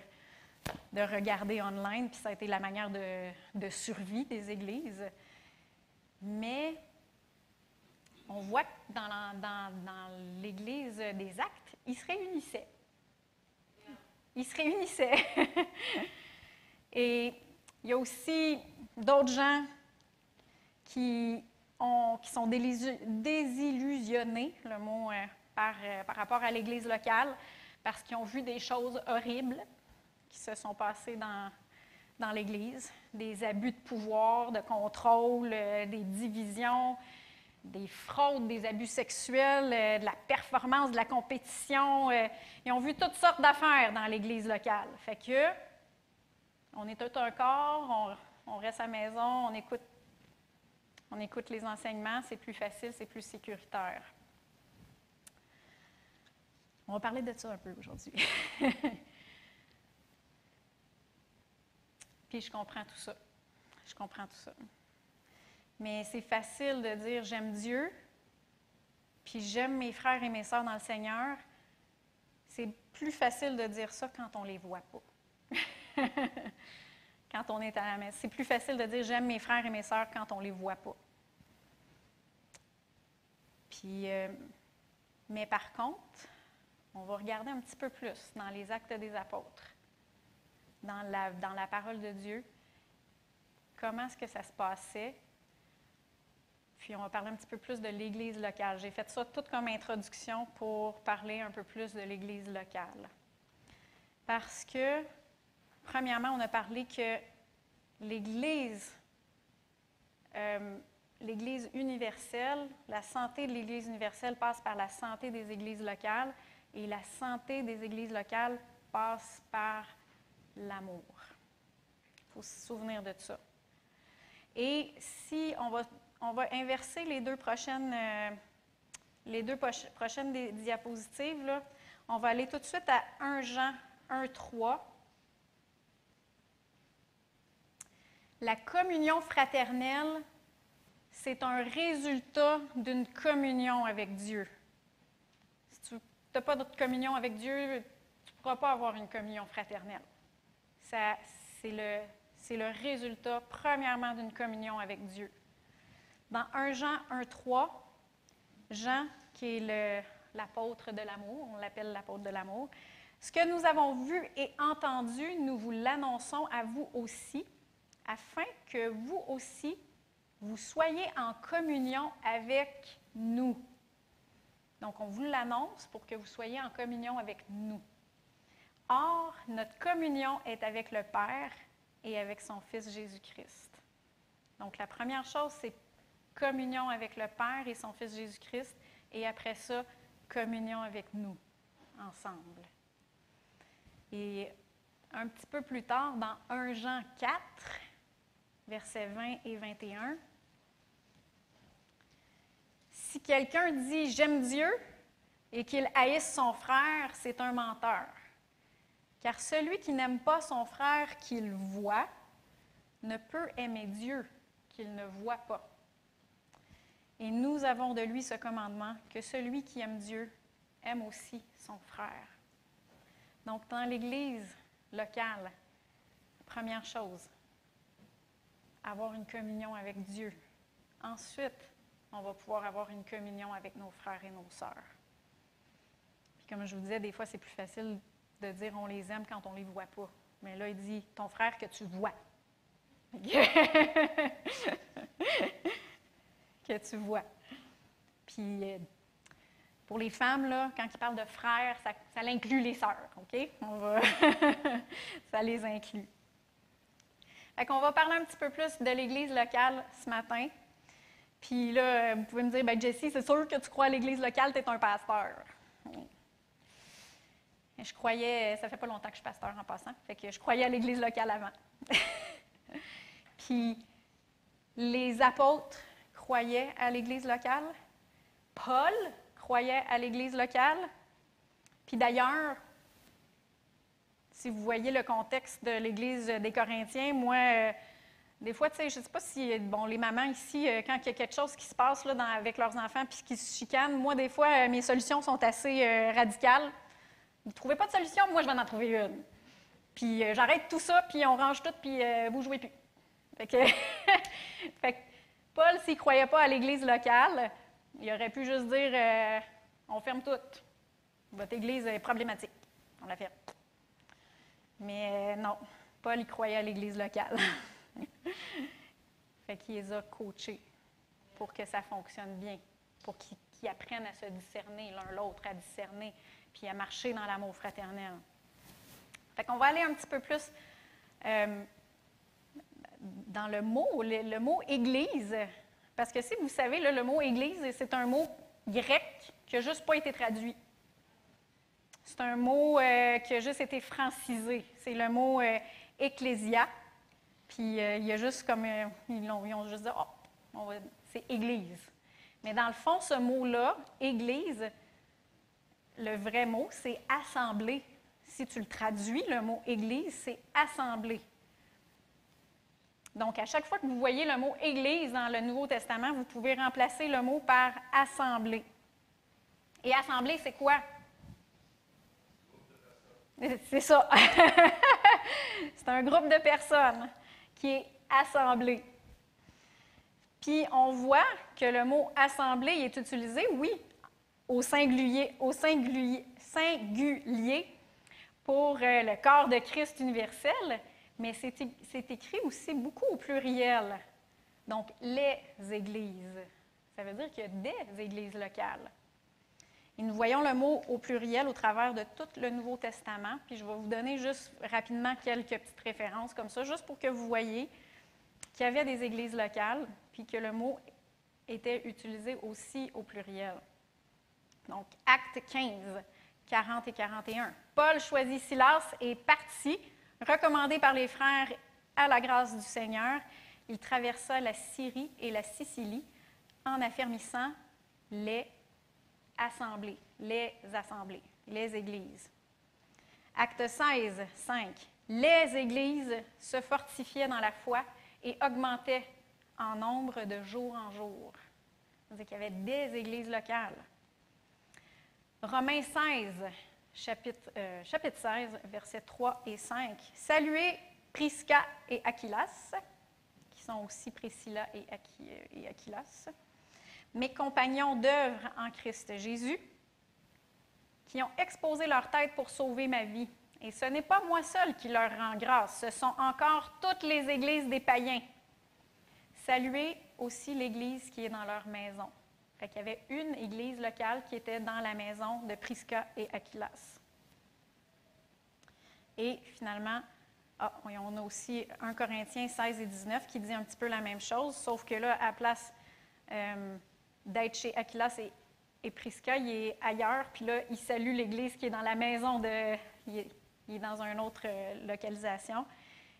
regarder online, puis ça a été la manière de survie des églises. Mais on voit que dans l'Église des Actes, ils se réunissaient. Ils se réunissaient. Et il y a aussi d'autres gens qui sont désillusionnés, le mot par rapport à l'Église locale, parce qu'ils ont vu des choses horribles qui se sont passées dans l'Église, des abus de pouvoir, de contrôle, des divisions, des fraudes, des abus sexuels, de la performance, de la compétition. Ils ont vu toutes sortes d'affaires dans l'Église locale. Fait que, on est tout un corps, on reste à la maison, on écoute les enseignements, c'est plus facile, c'est plus sécuritaire. On va parler de ça un peu aujourd'hui. Puis je comprends tout ça. Je comprends tout ça. Mais c'est facile de dire j'aime Dieu, puis j'aime mes frères et mes sœurs dans le Seigneur. C'est plus facile de dire ça quand on ne les voit pas. Quand on est à la messe. C'est plus facile de dire j'aime mes frères et mes sœurs quand on ne les voit pas. Puis, mais par contre, on va regarder un petit peu plus dans les Actes des Apôtres, dans la parole de Dieu, comment est-ce que ça se passait. Puis on va parler un petit peu plus de l'Église locale. J'ai fait ça tout comme introduction pour parler un peu plus de l'Église locale. Parce que, premièrement, on a parlé que l'Église universelle, la santé de l'Église universelle passe par la santé des Églises locales et la santé des Églises locales passe par l'amour. Il faut se souvenir de ça. Et si on va inverser les deux prochaines diapositives, là, on va aller tout de suite à 1 Jean 1,3. La communion fraternelle, c'est un résultat d'une communion avec Dieu. Si tu n'as pas de communion avec Dieu, tu ne pourras pas avoir une communion fraternelle. C'est le résultat, premièrement, d'une communion avec Dieu. Dans 1 Jean 1,3, Jean, qui est l'apôtre de l'amour, on l'appelle l'apôtre de l'amour, « Ce que nous avons vu et entendu, nous vous l'annonçons à vous aussi, afin que vous aussi, vous soyez en communion avec nous. » Donc, on vous l'annonce pour que vous soyez en communion avec nous. « Or, notre communion est avec le Père et avec son Fils Jésus-Christ. » Donc, la première chose, c'est communion avec le Père et son Fils Jésus-Christ, et après ça, communion avec nous, ensemble. Et un petit peu plus tard, dans 1 Jean 4, versets 20 et 21, « Si quelqu'un dit « J'aime Dieu » et qu'il haïsse son frère, c'est un menteur. Car celui qui n'aime pas son frère qu'il voit ne peut aimer Dieu qu'il ne voit pas. Et nous avons de lui ce commandement, que celui qui aime Dieu aime aussi son frère. » Donc, dans l'Église locale, première chose, avoir une communion avec Dieu. Ensuite, on va pouvoir avoir une communion avec nos frères et nos sœurs. Puis comme je vous disais, des fois, c'est plus facile de dire on les aime quand on ne les voit pas. Mais là, il dit ton frère que tu vois. Que tu vois. Puis, pour les femmes, là, quand ils parlent de frères, ça inclut les sœurs, OK? Ça les inclut. Fait qu'on va parler un petit peu plus de l'Église locale ce matin. Puis là, vous pouvez me dire, bien, Jessie, c'est sûr que tu crois à l'Église locale, tu es un pasteur. Je croyais, ça fait pas longtemps que je suis pasteur en passant, fait que je croyais à l'Église locale avant. Puis, les apôtres croyaient à l'Église locale. Paul croyait à l'Église locale. Puis d'ailleurs, si vous voyez le contexte de l'Église des Corinthiens, moi, des fois, tu sais, je ne sais pas si, bon, les mamans ici, quand il y a quelque chose qui se passe là, avec leurs enfants puis qui se chicanent, moi, des fois, mes solutions sont assez radicales. Vous ne trouvez pas de solution, moi, je vais en trouver une. Puis j'arrête tout ça, puis on range tout, puis vous ne jouez plus. Fait que, fait que Paul, s'il ne croyait pas à l'Église locale, il aurait pu juste dire on ferme tout. Votre Église est problématique. On la ferme. Mais non, Paul, il croyait à l'Église locale. Fait qu'il les a coachés pour que ça fonctionne bien, pour qu'ils apprennent à se discerner l'un l'autre, à discerner puis à marcher dans l'amour fraternel. Fait qu'on va aller un petit peu plus dans le mot « Église », parce que si vous savez, là, le mot « Église », c'est un mot grec qui n'a juste pas été traduit. C'est un mot qui a juste été francisé. C'est le mot « ecclésia ». Puis il y a juste comme, ils ont juste dit « oh, c'est Église ». Mais dans le fond, ce mot-là, « Église », le vrai mot, c'est « assemblée ». Si tu le traduis, le mot « Église », c'est « assemblée ». Donc, à chaque fois que vous voyez le mot « Église » dans le Nouveau Testament, vous pouvez remplacer le mot par « assemblée ». Et « assemblée », c'est quoi? C'est ça. C'est un groupe de personnes qui est assemblé. Puis, on voit que le mot « assemblée » est utilisé, oui, au singulier pour le corps de Christ universel, mais c'est écrit aussi beaucoup au pluriel. Donc, les églises. Ça veut dire qu'il y a des églises locales. Et nous voyons le mot au pluriel au travers de tout le Nouveau Testament. Puis je vais vous donner juste rapidement quelques petites références comme ça, juste pour que vous voyez qu'il y avait des églises locales, puis que le mot était utilisé aussi au pluriel. Donc, Acte 15, 40 et 41. Paul choisit Silas et partit, recommandé par les frères à la grâce du Seigneur. Il traversa la Syrie et la Sicilie en affermissant les assemblées, les églises. Acte 16, 5. Les églises se fortifiaient dans la foi et augmentaient en nombre de jour en jour. C'est-à-dire qu'il y avait des églises locales. Romains 16, chapitre 16, versets 3 et 5. Saluez Prisca et Aquilas, qui sont aussi Priscilla et Aquilas, mes compagnons d'œuvre en Christ Jésus, qui ont exposé leur tête pour sauver ma vie. Et ce n'est pas moi seul qui leur rend grâce, ce sont encore toutes les églises des païens. Saluez aussi l'Église qui est dans leur maison. Fait qu'il y avait une église locale qui était dans la maison de Prisca et Aquilas. Et finalement, on a aussi 1 Corinthiens 16 et 19 qui dit un petit peu la même chose, sauf que là, à la place d'être chez Aquilas et Prisca, il est ailleurs, puis là, il salue l'église qui est dans la maison il est dans une autre localisation.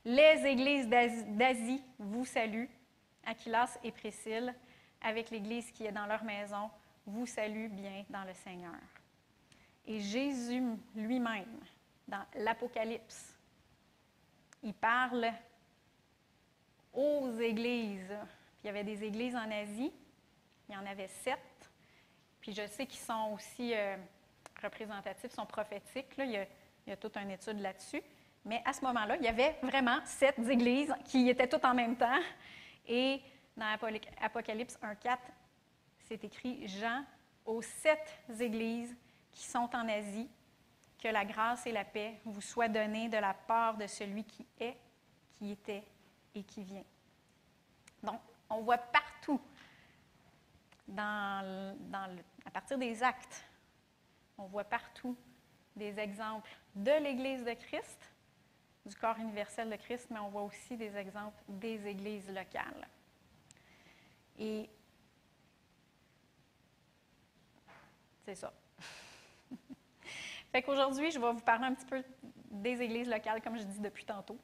Les églises d'Asie vous saluent, Aquilas et Priscille, avec l'Église qui est dans leur maison, vous salue bien dans le Seigneur. Et Jésus lui-même, dans l'Apocalypse, il parle aux églises. Puis il y avait des églises en Asie, il y en avait 7. Puis je sais qu'ils sont aussi représentatifs, sont prophétiques. Là, il y a toute une étude là-dessus. Mais à ce moment-là, il y avait vraiment 7 églises qui étaient toutes en même temps. Et dans Apocalypse 1,4, c'est écrit « Jean, aux 7 églises qui sont en Asie, que la grâce et la paix vous soient données de la part de celui qui est, qui était et qui vient. » Donc, on voit partout, à partir des actes, on voit partout des exemples de l'Église de Christ, du corps universel de Christ, mais on voit aussi des exemples des églises locales. Et c'est ça. Fait qu'aujourd'hui, je vais vous parler un petit peu des églises locales, comme je dis depuis tantôt.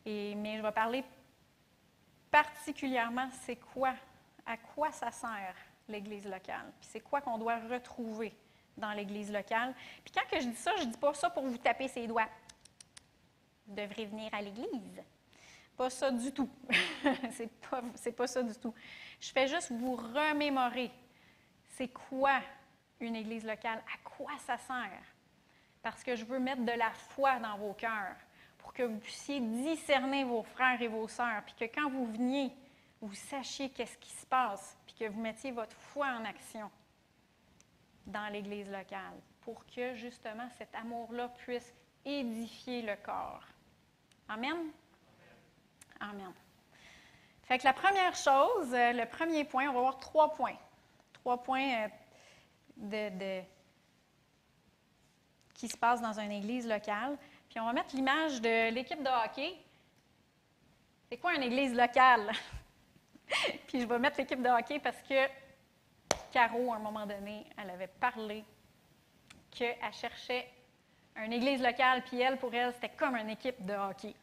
Mais je vais parler particulièrement, à quoi ça sert l'Église locale, puis c'est quoi qu'on doit retrouver dans l'Église locale. Puis quand que je dis ça, je ne dis pas ça pour vous taper ses doigts. Vous devrez venir à l'Église. Pas ça du tout. c'est pas ça du tout. Je fais juste vous remémorer c'est quoi une Église locale, à quoi ça sert. Parce que je veux mettre de la foi dans vos cœurs pour que vous puissiez discerner vos frères et vos sœurs, puis que quand vous veniez, vous sachiez qu'est-ce qui se passe, puis que vous mettiez votre foi en action dans l'Église locale pour que, justement, cet amour-là puisse édifier le corps. Amen? Amen. Fait que la première chose, le premier point, on va voir 3 points. 3 points qui se passe dans une église locale. Puis on va mettre l'image de l'équipe de hockey. C'est quoi une église locale? Puis je vais mettre l'équipe de hockey parce que Caro, à un moment donné, elle avait parlé qu'elle cherchait une église locale, puis elle, pour elle, c'était comme une équipe de hockey.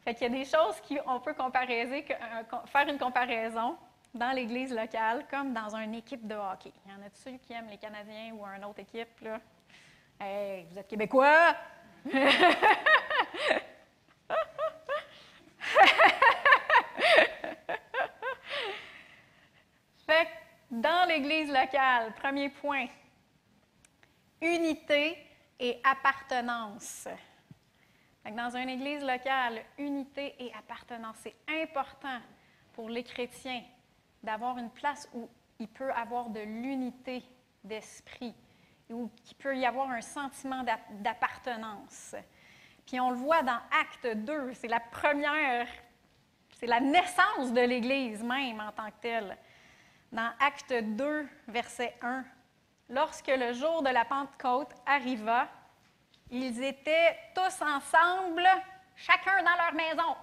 Fait qu'il y a des choses qu'on peut faire une comparaison dans l'église locale comme dans une équipe de hockey. Il y en a ceux qui aiment les Canadiens ou une autre équipe, là? Hey, vous êtes Québécois? Fait que dans l'église locale, premier point, unité et appartenance. Fait que dans une église locale, unité et appartenance, c'est important pour les chrétiens d'avoir une place où il peut avoir de l'unité d'esprit, où il peut y avoir un sentiment d'appartenance. Puis on le voit dans Acte 2, c'est la première, c'est la naissance de l'Église même en tant que telle. Dans Acte 2, verset 1, « Lorsque le jour de la Pentecôte arriva, ils étaient tous ensemble, chacun dans leur maison. »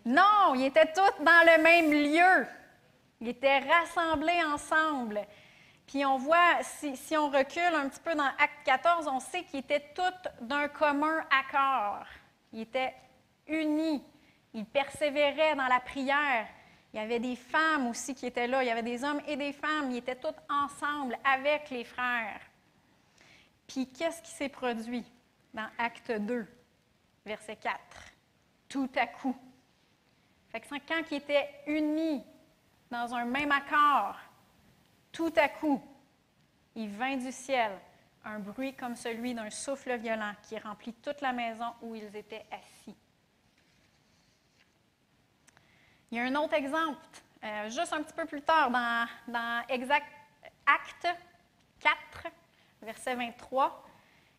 Non, ils étaient tous dans le même lieu. Ils étaient rassemblés ensemble. Puis on voit, si on recule un petit peu dans Acte 14, on sait qu'ils étaient tous d'un commun accord. Ils étaient unis. Ils persévéraient dans la prière. Il y avait des femmes aussi qui étaient là. Il y avait des hommes et des femmes. Ils étaient tous ensemble avec les frères. Puis qu'est-ce qui s'est produit dans Acte 2, verset 4? Tout à coup. Fait que quand ils étaient unis dans un même accord, tout à coup, il vint du ciel un bruit comme celui d'un souffle violent qui remplit toute la maison où ils étaient assis. Il y a un autre exemple, juste un petit peu plus tard, dans Acte 4, verset 23.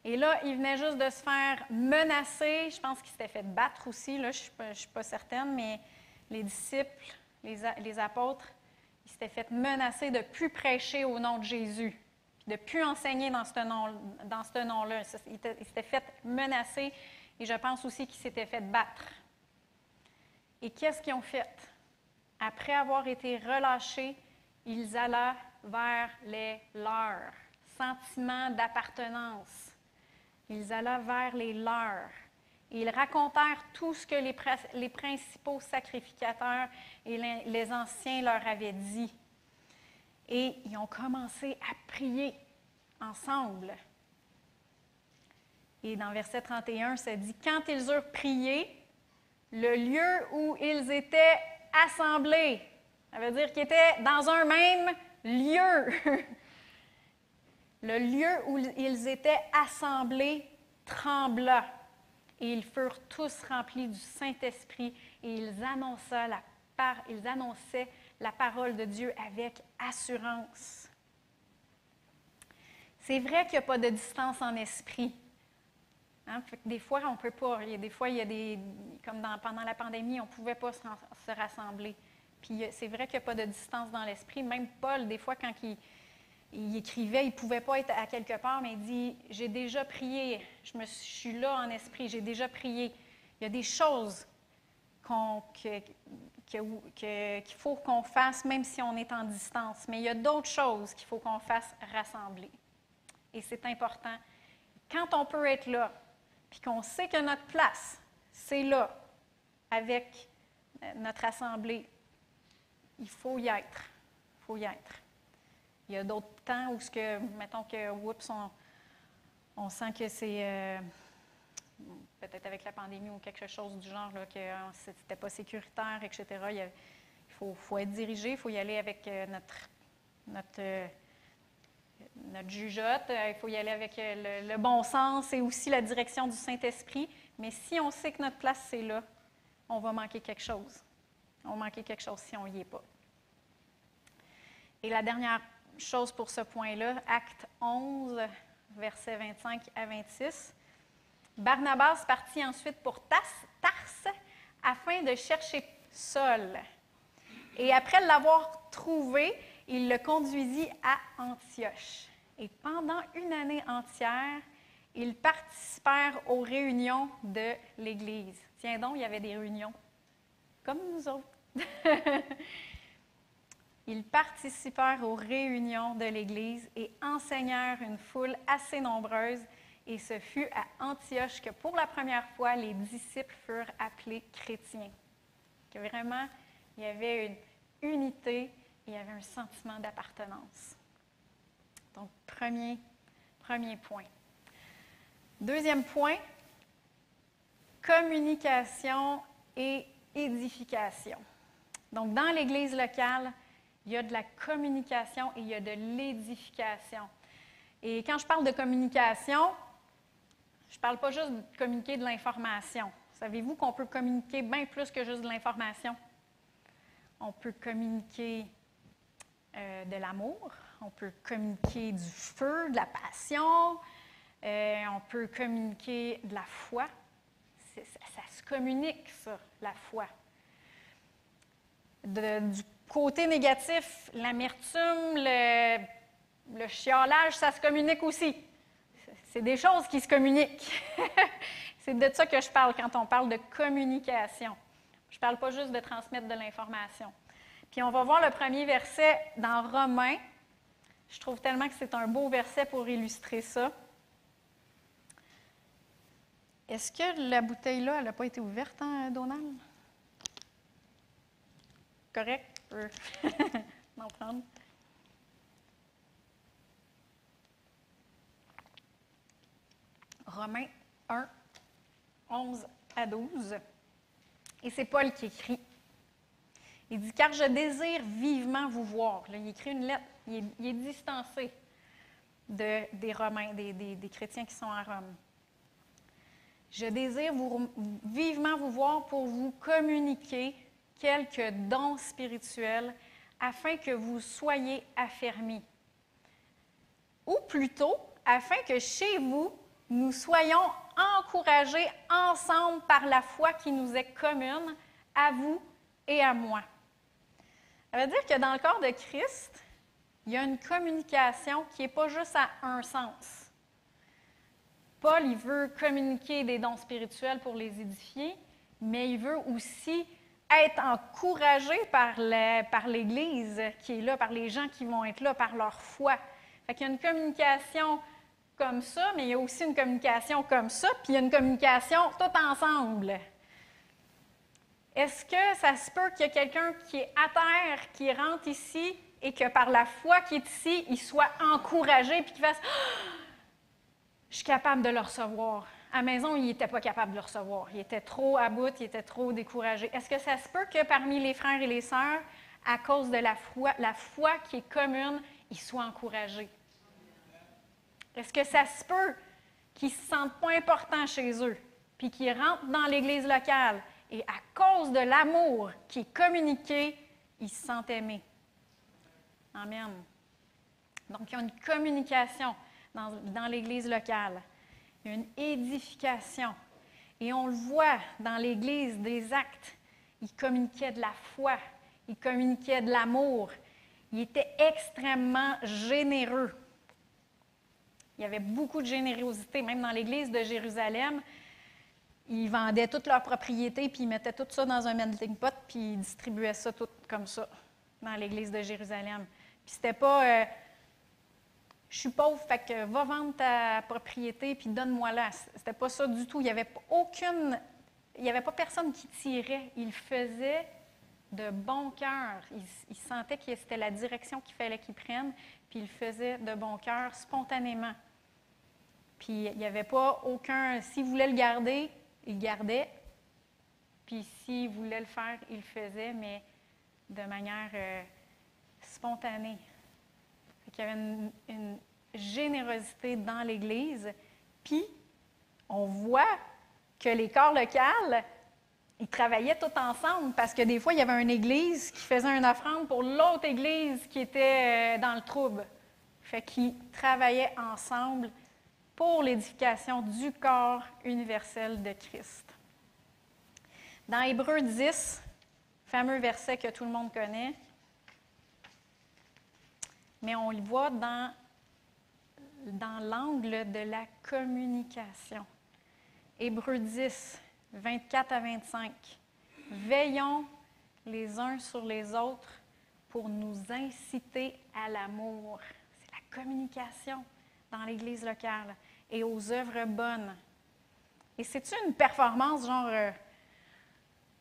Et là, il venait juste de se faire menacer. Je pense qu'il s'était fait battre aussi, là, je ne suis pas certaine, mais les disciples, les apôtres, ils s'étaient fait menacer de ne plus prêcher au nom de Jésus, puis de ne plus enseigner dans ce nom-là. Ils s'étaient fait menacer et je pense aussi qu'ils s'étaient fait battre. Et qu'est-ce qu'ils ont fait? Après avoir été relâchés, ils allaient vers les leurs. Sentiment d'appartenance. Ils allaient vers les leurs. Et ils racontèrent tout ce que les principaux sacrificateurs et les anciens leur avaient dit. Et ils ont commencé à prier ensemble. Et dans verset 31, ça dit « Quand ils eurent prié, le lieu où ils étaient assemblés. » Ça veut dire qu'ils étaient dans un même lieu. Le lieu où ils étaient assemblés trembla. Et ils furent tous remplis du Saint-Esprit et ils annonçaient la parole de Dieu avec assurance. C'est vrai qu'il n'y a pas de distance en esprit. Hein? Fait que des fois, on ne peut pas. Comme pendant la pandémie, on ne pouvait pas se rassembler. Puis c'est vrai qu'il n'y a pas de distance dans l'esprit. Même Paul, des fois, quand il écrivait, il ne pouvait pas être à quelque part, mais il dit « J'ai déjà prié, je suis là en esprit, j'ai déjà prié. » Il y a des choses qu'il faut qu'on fasse, même si on est en distance. Mais il y a d'autres choses qu'il faut qu'on fasse rassembler. Et c'est important. Quand on peut être là, puis qu'on sait que notre place, c'est là, avec notre assemblée, il faut y être. Il faut y être. Il y a d'autres temps où, mettons que, on sent que c'est, peut-être avec la pandémie ou quelque chose du genre, là, que c'était pas sécuritaire, etc. Il faut être dirigé, il faut y aller avec notre jugeote, il faut y aller avec le bon sens et aussi la direction du Saint-Esprit. Mais si on sait que notre place, c'est là, on va manquer quelque chose. On va manquer quelque chose si on n'y est pas. Et la dernière chose pour ce point-là, Acte 11, versets 25 à 26. Barnabas partit ensuite pour Tarse afin de chercher Saul. Et après l'avoir trouvé, il le conduisit à Antioche. Et pendant une année entière, ils participèrent aux réunions de l'Église. Tiens donc, il y avait des réunions, comme nous autres. Ils participèrent aux réunions de l'Église et enseignèrent une foule assez nombreuse. Et ce fut à Antioche que pour la première fois, les disciples furent appelés chrétiens. Que vraiment, il y avait une unité, il y avait un sentiment d'appartenance. Donc, premier point. Deuxième point, communication et édification. Donc, dans l'Église locale, il y a de la communication et il y a de l'édification. Et quand je parle de communication, je ne parle pas juste de communiquer de l'information. Savez-vous qu'on peut communiquer bien plus que juste de l'information? On peut communiquer de l'amour, on peut communiquer du feu, de la passion, on peut communiquer de la foi. Ça se communique, ça, la foi. Du côté négatif, l'amertume, le chiolage, ça se communique aussi. C'est des choses qui se communiquent. C'est de ça que je parle quand on parle de communication. Je ne parle pas juste de transmettre de l'information. Puis on va voir le premier verset dans Romains. Je trouve tellement que c'est un beau verset pour illustrer ça. Est-ce que la bouteille-là, elle n'a pas été ouverte, hein, Donald? Correct? Je peux m'en prendre. Romains 1, 11 à 12. Et c'est Paul qui écrit. Il dit « Car je désire vivement vous voir ». Là, il écrit une lettre, il est distancé des Romains, des chrétiens qui sont à Rome. « Je désire vivement vous voir pour vous communiquer quelques dons spirituels afin que vous soyez affermis. Ou plutôt, afin que chez vous, nous soyons encouragés ensemble par la foi qui nous est commune, à vous et à moi. » Ça veut dire que dans le corps de Christ, il y a une communication qui n'est pas juste à un sens. Paul, il veut communiquer des dons spirituels pour les édifier, mais il veut aussi être encouragé par l'Église qui est là, par les gens qui vont être là, par leur foi. Fait qu'il y a une communication comme ça, mais il y a aussi une communication comme ça, puis il y a une communication tout ensemble. Est-ce que ça se peut qu'il y ait quelqu'un qui est à terre, qui rentre ici, et que par la foi qui est ici, il soit encouragé, puis qu'il fasse « Je suis capable de le recevoir ». À la maison, il n'était pas capable de le recevoir. Il était trop à bout, il était trop découragé. Est-ce que ça se peut que parmi les frères et les sœurs, à cause de la foi qui est commune, ils soient encouragés? Est-ce que ça se peut qu'ils ne se sentent pas importants chez eux, puis qu'ils rentrent dans l'Église locale, et à cause de l'amour qui est communiqué, ils se sentent aimés? Amen. Donc, il y a une communication dans l'Église locale. Il y a une édification. Et on le voit dans l'Église des Actes. Ils communiquaient de la foi, ils communiquaient de l'amour. Ils étaient extrêmement généreux. Il y avait beaucoup de générosité, même dans l'Église de Jérusalem. Ils vendaient toutes leurs propriétés, puis ils mettaient tout ça dans un melting pot, puis ils distribuaient ça tout comme ça dans l'Église de Jérusalem. Puis c'était pas je suis pauvre, fait que va vendre ta propriété, puis donne-moi-la. C'était pas ça du tout. Il n'y avait pas personne qui tirait. Ils le faisaient de bon cœur. Ils sentaient que c'était la direction qu'il fallait qu'ils prennent, puis ils le faisaient de bon cœur, spontanément. Puis il n'y avait pas aucun... S'ils voulaient le garder, ils le gardaient. Puis s'ils voulaient le faire, ils le faisaient, mais de manière spontanée. Il y avait une générosité dans l'Église. Puis, on voit que les corps locaux, ils travaillaient tous ensemble parce que des fois, il y avait une Église qui faisait une offrande pour l'autre Église qui était dans le trouble. Fait qu'ils travaillaient ensemble pour l'édification du corps universel de Christ. Dans Hébreux 10, fameux verset que tout le monde connaît, mais on le voit dans l'angle de la communication. Hébreux 10, 24 à 25. Veillons les uns sur les autres pour nous inciter à l'amour. C'est la communication dans l'Église locale et aux œuvres bonnes. Et c'est-tu une performance genre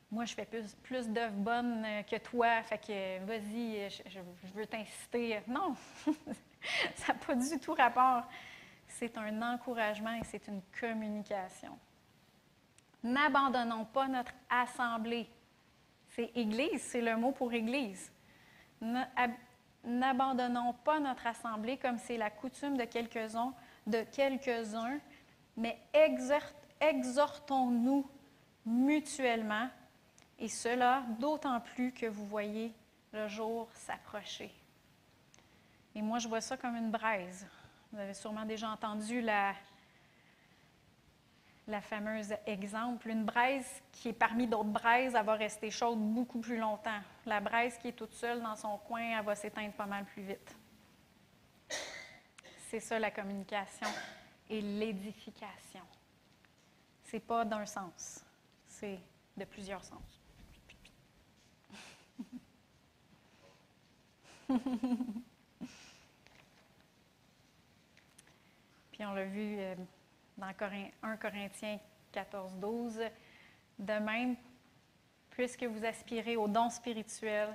moi je fais plus d'œuvres bonnes que toi, fait que vas-y, je veux t'inciter. Non, ça n'a pas du tout rapport. C'est un encouragement et c'est une communication. N'abandonnons pas notre assemblée. C'est Église, c'est le mot pour Église. N'abandonnons pas notre assemblée comme c'est la coutume de quelques-uns, mais exhortons-nous mutuellement, et cela d'autant plus que vous voyez le jour s'approcher. Et moi, je vois ça comme une braise. Vous avez sûrement déjà entendu la fameuse exemple. Une braise qui est parmi d'autres braises, elle va rester chaude beaucoup plus longtemps. La braise qui est toute seule dans son coin, elle va s'éteindre pas mal plus vite. C'est ça la communication et l'édification. C'est pas d'un sens, c'est de plusieurs sens. Puis on l'a vu dans 1 Corinthiens 14, 12. De même, puisque vous aspirez aux dons spirituels,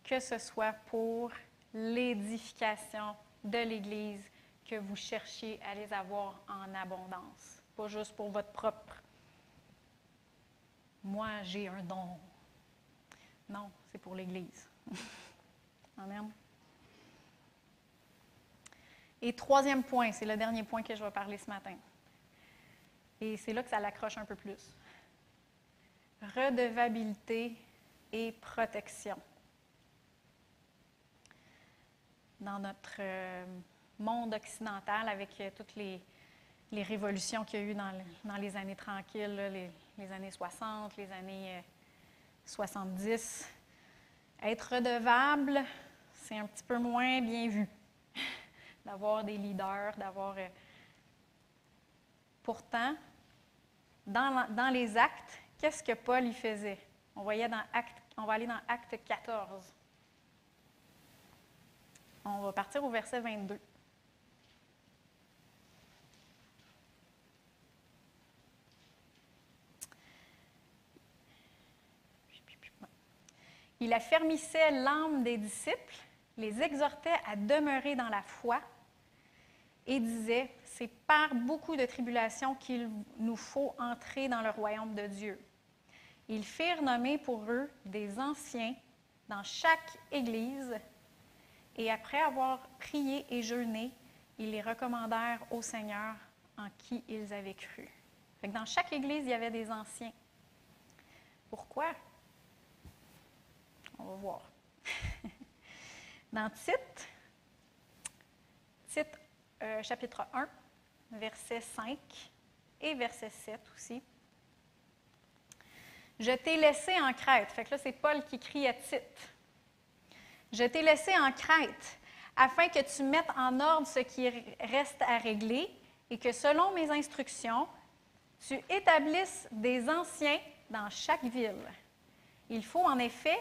que ce soit pour l'édification de l'Église, que vous cherchiez à les avoir en abondance. Pas juste pour votre propre « moi, j'ai un don ». Non, c'est pour l'Église. Amen. Et troisième point, c'est le dernier point que je vais parler ce matin. Et c'est là que ça l'accroche un peu plus. Redevabilité et protection. Dans notre monde occidental, avec toutes les révolutions qu'il y a eu dans les années tranquilles, là, les années 60, les années 70, être redevable, c'est un petit peu moins bien vu. D'avoir des leaders, d'avoir... Pourtant, dans les actes, qu'est-ce que Paul y faisait? On va aller dans Acte 14. On va partir au verset 22. Il affermissait l'âme des disciples, les exhortait à demeurer dans la foi et disait, c'est par beaucoup de tribulations qu'il nous faut entrer dans le royaume de Dieu. Ils firent nommer pour eux des anciens dans chaque église et après avoir prié et jeûné, ils les recommandèrent au Seigneur en qui ils avaient cru. Fait que dans chaque église, il y avait des anciens. Pourquoi? On va voir. Dans Tite, chapitre 1, verset 5 et verset 7 aussi. Je t'ai laissé en Crète. Fait que là, c'est Paul qui crie à Tite. Je t'ai laissé en Crète afin que tu mettes en ordre ce qui reste à régler et que selon mes instructions, tu établisses des anciens dans chaque ville. Il faut en effet,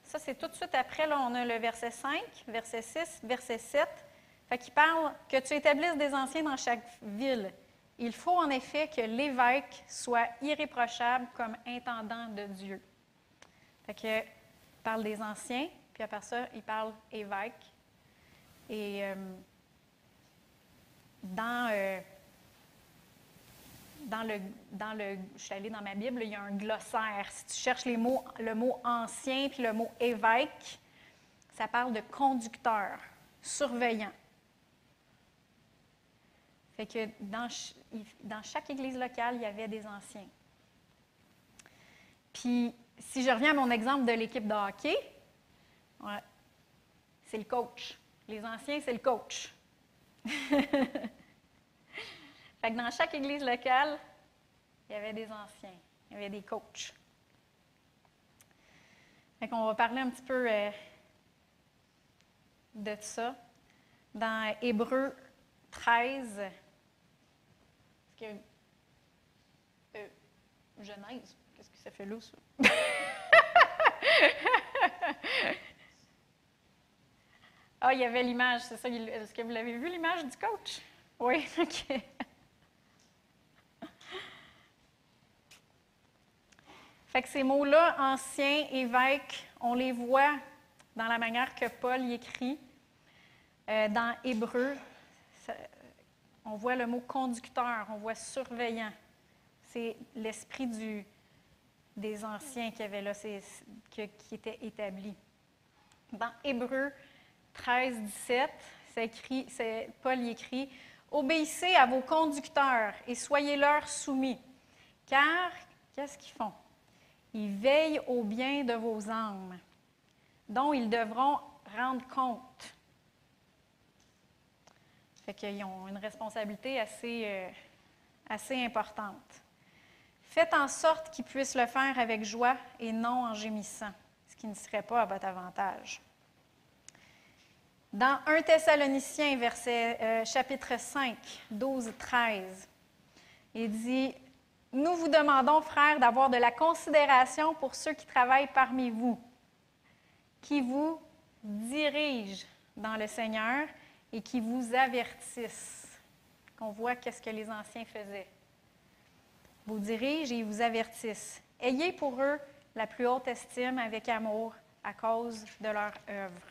ça c'est tout de suite après, là on a le verset 5, verset 6, verset 7, fait qu'il parle que tu établisses des anciens dans chaque ville. Il faut en effet que l'évêque soit irréprochable comme intendant de Dieu. Fait que, il parle des anciens, puis après ça, il parle évêque. Et je suis allée dans ma Bible, il y a un glossaire. Si tu cherches le mot ancien puis le mot évêque, ça parle de conducteur, surveillant. Fait que dans chaque église locale, il y avait des anciens. Puis, si je reviens à mon exemple de l'équipe de hockey, ouais, c'est le coach. Les anciens, c'est le coach. Fait que dans chaque église locale, il y avait des anciens, il y avait des coachs. Fait qu'on va parler un petit peu de ça. dans Hébreux 13. Est-ce que, Genèse, qu'est-ce que ça fait là, ça? Ah, il y avait l'image, c'est ça. Est-ce que vous l'avez vu, l'image du coach? Oui, OK. Fait que ces mots-là, ancien, évêque, on les voit dans la manière que Paul y écrit. Dans Hébreu, on voit le mot conducteur, on voit surveillant. C'est l'esprit des anciens qui avait là, qui était établi. Dans Hébreu 13, 17, Paul y écrit « Obéissez à vos conducteurs et soyez-leur soumis, car, qu'est-ce qu'ils font? Ils veillent au bien de vos âmes, dont ils devront rendre compte. » Fait qu'ils ont une responsabilité assez importante. Faites en sorte qu'ils puissent le faire avec joie et non en gémissant, ce qui ne serait pas à votre avantage. Dans 1 Thessaloniciens, chapitre 5, 12-13, il dit « Nous vous demandons, frères, d'avoir de la considération pour ceux qui travaillent parmi vous, qui vous dirigent dans le Seigneur et qui vous avertissent. » Qu'on voit qu'est-ce que les anciens faisaient. Vous dirigent et ils vous avertissent. Ayez pour eux la plus haute estime avec amour à cause de leur œuvre.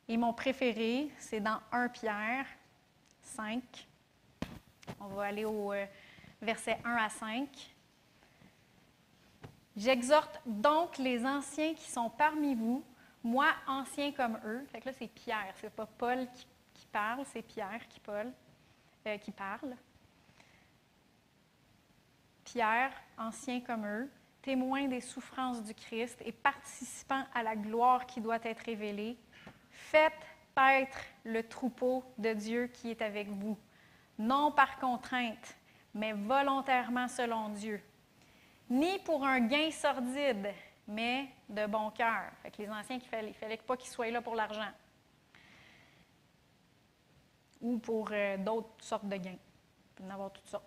Et mon préféré, c'est dans 1 Pierre 5. On va aller au versets 1 à 5. « J'exhorte donc les anciens qui sont parmi vous, moi, ancien comme eux. » Fait que là, c'est Pierre, c'est pas Paul qui parle, c'est Pierre qui parle. Pierre, ancien comme eux, témoin des souffrances du Christ et participant à la gloire qui doit être révélée, faites paître le troupeau de Dieu qui est avec vous, non par contrainte, mais volontairement selon Dieu, ni pour un gain sordide, mais de bon cœur. Fait que les anciens, il ne fallait pas qu'ils soient là pour l'argent ou pour d'autres sortes de gains. Il peut y en avoir toutes sortes.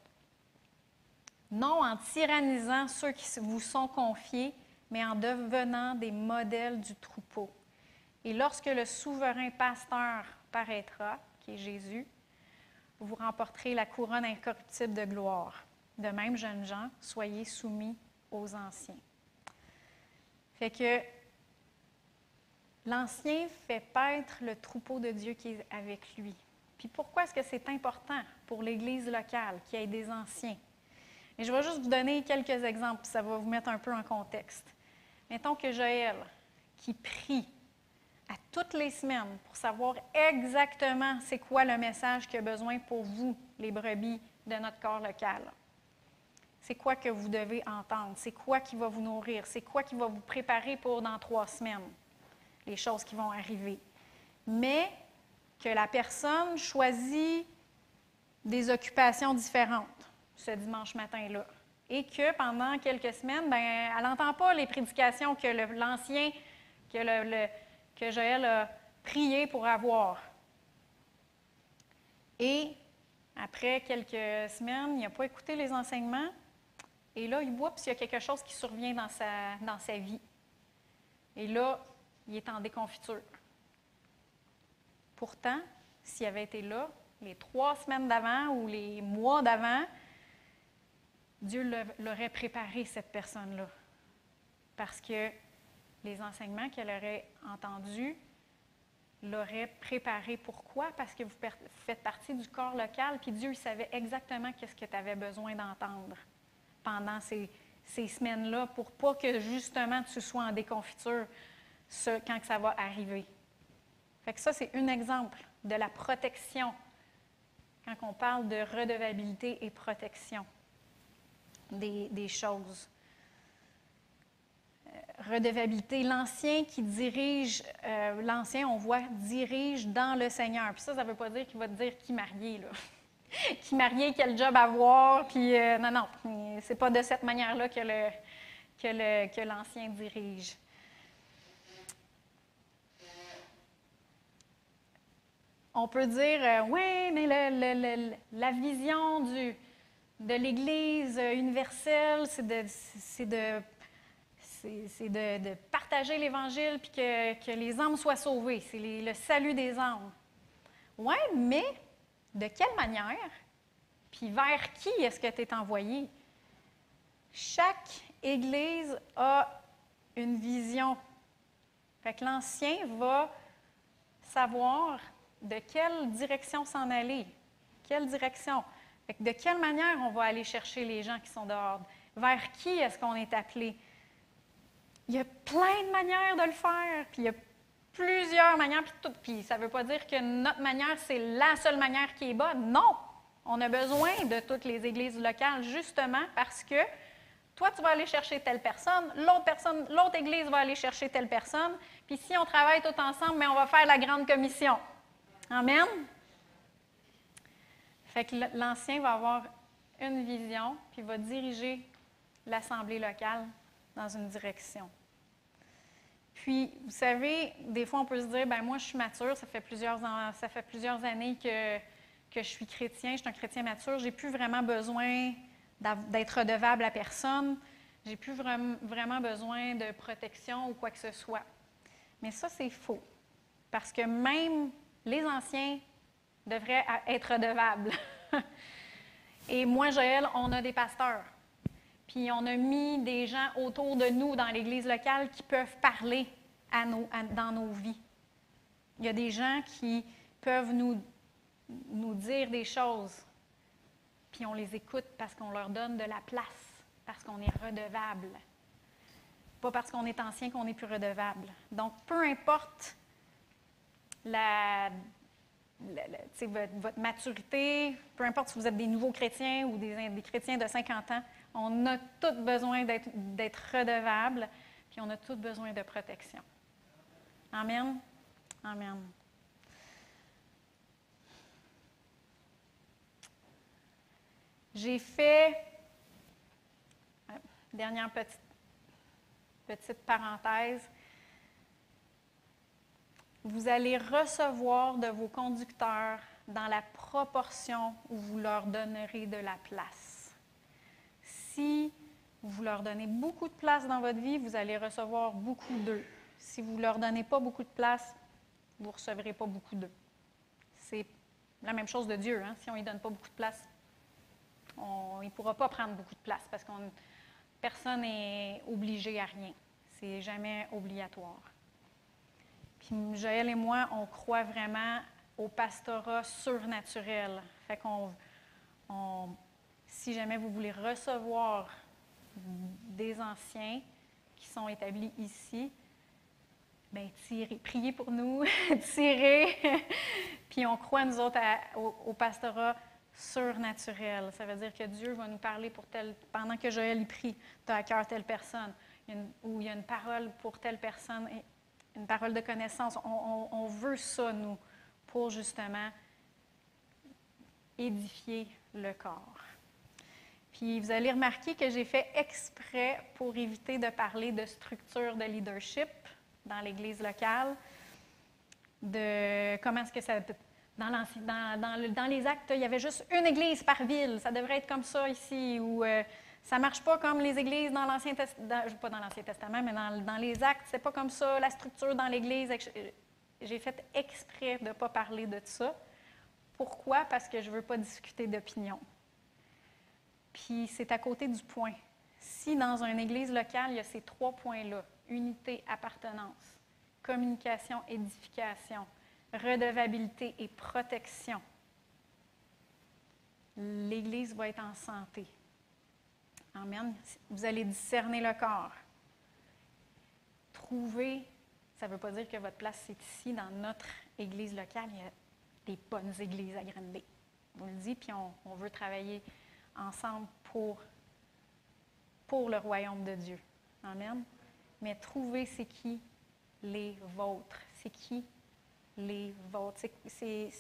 Non en tyrannisant ceux qui vous sont confiés, mais en devenant des modèles du troupeau. Et lorsque le souverain pasteur paraîtra, qui est Jésus, vous remporterez la couronne incorruptible de gloire. De même, jeunes gens, soyez soumis aux anciens. Fait que l'ancien fait paître le troupeau de Dieu qui est avec lui. Puis pourquoi est-ce que c'est important pour l'Église locale qu'il y ait des anciens? Et je vais juste vous donner quelques exemples, puis ça va vous mettre un peu en contexte. Mettons que Joël, qui prie à toutes les semaines pour savoir exactement c'est quoi le message qu'il a besoin pour vous, les brebis de notre corps local. C'est quoi que vous devez entendre? C'est quoi qui va vous nourrir? C'est quoi qui va vous préparer pour dans 3 semaines? Les choses qui vont arriver. Mais que la personne choisit des occupations différentes ce dimanche matin-là. Et que pendant quelques semaines, elle n'entend pas les prédications que l'ancien, que Joël a prié pour avoir. Et après quelques semaines, il n'a pas écouté les enseignements. Et là, il y a quelque chose qui survient dans sa vie. Et là, il est en déconfiture. Pourtant, s'il avait été là, les 3 semaines d'avant ou les mois d'avant, Dieu l'aurait préparé, cette personne-là. Parce que les enseignements qu'elle aurait entendus l'auraient préparé. Pourquoi? Parce que vous faites partie du corps local, puis Dieu il savait exactement qu'est-ce que tu avais besoin d'entendre pendant ces semaines-là pour pas que, justement, tu sois en déconfiture quand ça va arriver. Fait que ça, c'est un exemple de la protection quand on parle de redevabilité et protection des choses. Redevabilité, l'ancien qui dirige, l'ancien, on voit, dirige dans le Seigneur. Puis ça ne veut pas dire qu'il va te dire qui marier, là. Qui marier, quel job avoir, puis non, c'est pas de cette manière-là que l'ancien dirige. on peut dire, oui, mais la vision de l'Église universelle, c'est de partager l'Évangile puis que les âmes soient sauvées. C'est le salut des âmes. Oui, mais de quelle manière? Puis vers qui est-ce que tu es envoyé? Chaque Église a une vision. Fait que l'Ancien va savoir de quelle direction s'en aller. Quelle direction? Fait que de quelle manière on va aller chercher les gens qui sont dehors? Vers qui est-ce qu'on est appelé? Il y a plein de manières de le faire, puis il y a plusieurs manières, puis ça ne veut pas dire que notre manière, c'est la seule manière qui est bonne. Non! On a besoin de toutes les églises locales, justement parce que toi, tu vas aller chercher telle personne, l'autre église va aller chercher telle personne, puis si on travaille tout ensemble, mais on va faire la grande commission. Amen? Fait que l'Ancien va avoir une vision, puis va diriger l'Assemblée locale dans une direction. Puis, vous savez, des fois, on peut se dire, bien, moi, je suis mature, ça fait plusieurs années que je suis chrétien, je suis un chrétien mature, j'ai plus vraiment besoin d'être redevable à personne, j'ai plus vraiment besoin de protection ou quoi que ce soit. Mais ça, c'est faux, parce que même les anciens devraient être redevables. Et moi, Joël, on a des pasteurs. Puis on a mis des gens autour de nous dans l'Église locale qui peuvent parler dans nos vies. Il y a des gens qui peuvent nous dire des choses, puis on les écoute parce qu'on leur donne de la place, parce qu'on est redevable. Pas parce qu'on est ancien qu'on n'est plus redevable. Donc, peu importe votre maturité, peu importe si vous êtes des nouveaux chrétiens ou des chrétiens de 50 ans, on a tous besoin d'être redevables, puis on a tous besoin de protection. Amen? Amen. J'ai fait, dernière petite parenthèse, vous allez recevoir de vos conducteurs dans la proportion où vous leur donnerez de la place. Si vous leur donnez beaucoup de place dans votre vie, vous allez recevoir beaucoup d'eux. Si vous ne leur donnez pas beaucoup de place, vous ne recevrez pas beaucoup d'eux. C'est la même chose de Dieu. Hein? Si on ne lui donne pas beaucoup de place, il ne pourra pas prendre beaucoup de place parce que personne n'est obligé à rien. C'est jamais obligatoire. Puis Joël et moi, on croit vraiment au pastorat surnaturel. Fait si jamais vous voulez recevoir des anciens qui sont établis ici, bien, priez pour nous, tirez. Puis on croit, nous autres, au pastorat surnaturel. Ça veut dire que Dieu va nous parler pendant que Joël y prie, tu as à cœur telle personne, ou il y a une parole pour telle personne, une parole de connaissance. On veut ça, nous, pour justement édifier le corps. Puis vous allez remarquer que j'ai fait exprès pour éviter de parler de structure de leadership dans l'Église locale, de comment est-ce que ça... Dans les actes, il y avait juste une église par ville. Ça devrait être comme ça ici, ou ça ne marche pas comme les églises dans l'Ancien Testament, pas dans l'Ancien Testament, mais dans les actes, c'est pas comme ça, la structure dans l'église. J'ai fait exprès de ne pas parler de ça. Pourquoi? Parce que je ne veux pas discuter d'opinion. Puis c'est à côté du point. Si dans une église locale, il y a ces 3 points-là, unité, appartenance, communication, édification, redevabilité et protection, l'Église va être en santé. Amen. Vous allez discerner le corps. Trouver, ça ne veut pas dire que votre place, c'est ici, dans notre Église locale. Il y a des bonnes églises à Granby. On vous le dit, puis on veut travailler ensemble pour le royaume de Dieu. Amen. Mais trouver, c'est qui les vôtres. C'est qui les vôtres. C'est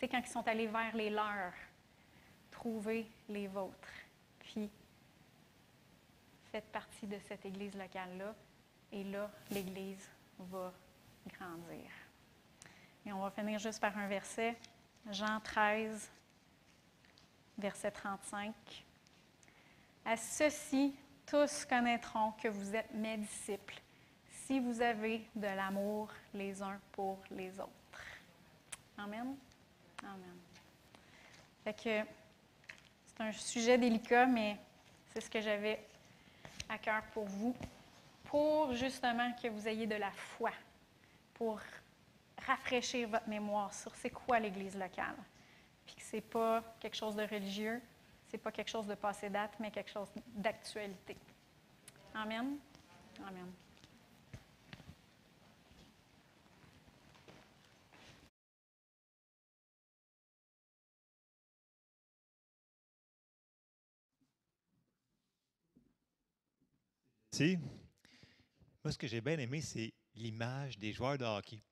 quand ils sont allés vers les leurs. Trouvez les vôtres. Puis, faites partie de cette Église locale-là. Et là, l'Église va grandir. Et on va finir juste par un verset. Jean 13, verset 35. « À ceci, tous connaîtront que vous êtes mes disciples, si vous avez de l'amour les uns pour les autres. » Amen. Amen. Fait que c'est un sujet délicat, mais c'est ce que j'avais à cœur pour vous, pour justement que vous ayez de la foi, pour rafraîchir votre mémoire sur c'est quoi l'Église locale. Puis que c'est pas quelque chose de religieux, c'est pas quelque chose de passé date, mais quelque chose d'actualité. Amen. Amen. Si. Moi, ce que j'ai bien aimé, c'est l'image des joueurs de hockey.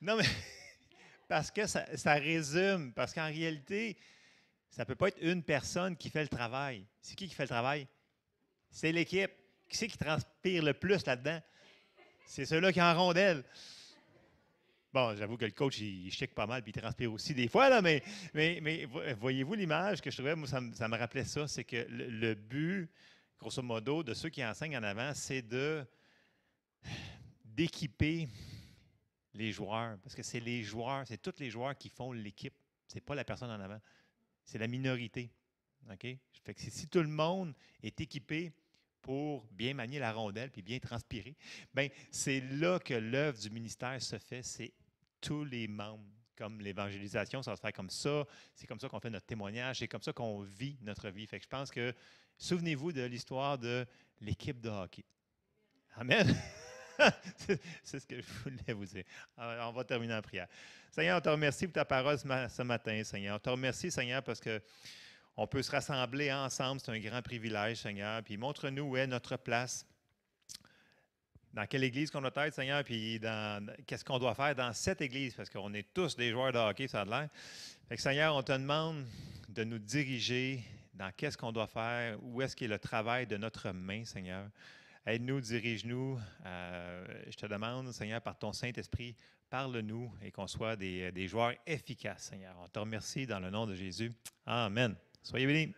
Non, mais parce que ça résume. Parce qu'en réalité, ça ne peut pas être une personne qui fait le travail. C'est qui fait le travail? C'est l'équipe. Qui c'est qui transpire le plus là-dedans? C'est ceux-là qui ont en rondelle. Bon, j'avoue que le coach, il chic pas mal, puis il transpire aussi des fois, là, mais voyez-vous l'image que je trouvais, moi, ça me rappelait ça, c'est que le but, grosso modo, de ceux qui enseignent en avant, c'est d'équiper les joueurs. Parce que c'est les joueurs, c'est tous les joueurs qui font l'équipe. C'est pas la personne en avant. C'est la minorité. OK? Fait que si tout le monde est équipé pour bien manier la rondelle puis bien transpirer, bien, c'est là que l'œuvre du ministère se fait. C'est tous les membres. Comme l'évangélisation, ça va se faire comme ça. C'est comme ça qu'on fait notre témoignage. C'est comme ça qu'on vit notre vie. Fait que je pense que, souvenez-vous de l'histoire de l'équipe de hockey. Amen. C'est ce que je voulais vous dire. Alors, on va terminer en prière. Seigneur, on te remercie pour ta parole ce matin, Seigneur. On te remercie, Seigneur, parce qu'on peut se rassembler ensemble. C'est un grand privilège, Seigneur. Puis montre-nous où est notre place. Dans quelle église qu'on doit être, Seigneur, puis qu'est-ce qu'on doit faire dans cette église, parce qu'on est tous des joueurs de hockey, ça a l'air. Fait que, Seigneur, on te demande de nous diriger dans qu'est-ce qu'on doit faire, où est-ce qu'est le travail de notre main, Seigneur. Aide-nous, dirige-nous. Je te demande, Seigneur, par ton Saint-Esprit, parle-nous et qu'on soit des joueurs efficaces, Seigneur. On te remercie dans le nom de Jésus. Amen. Soyez bénis.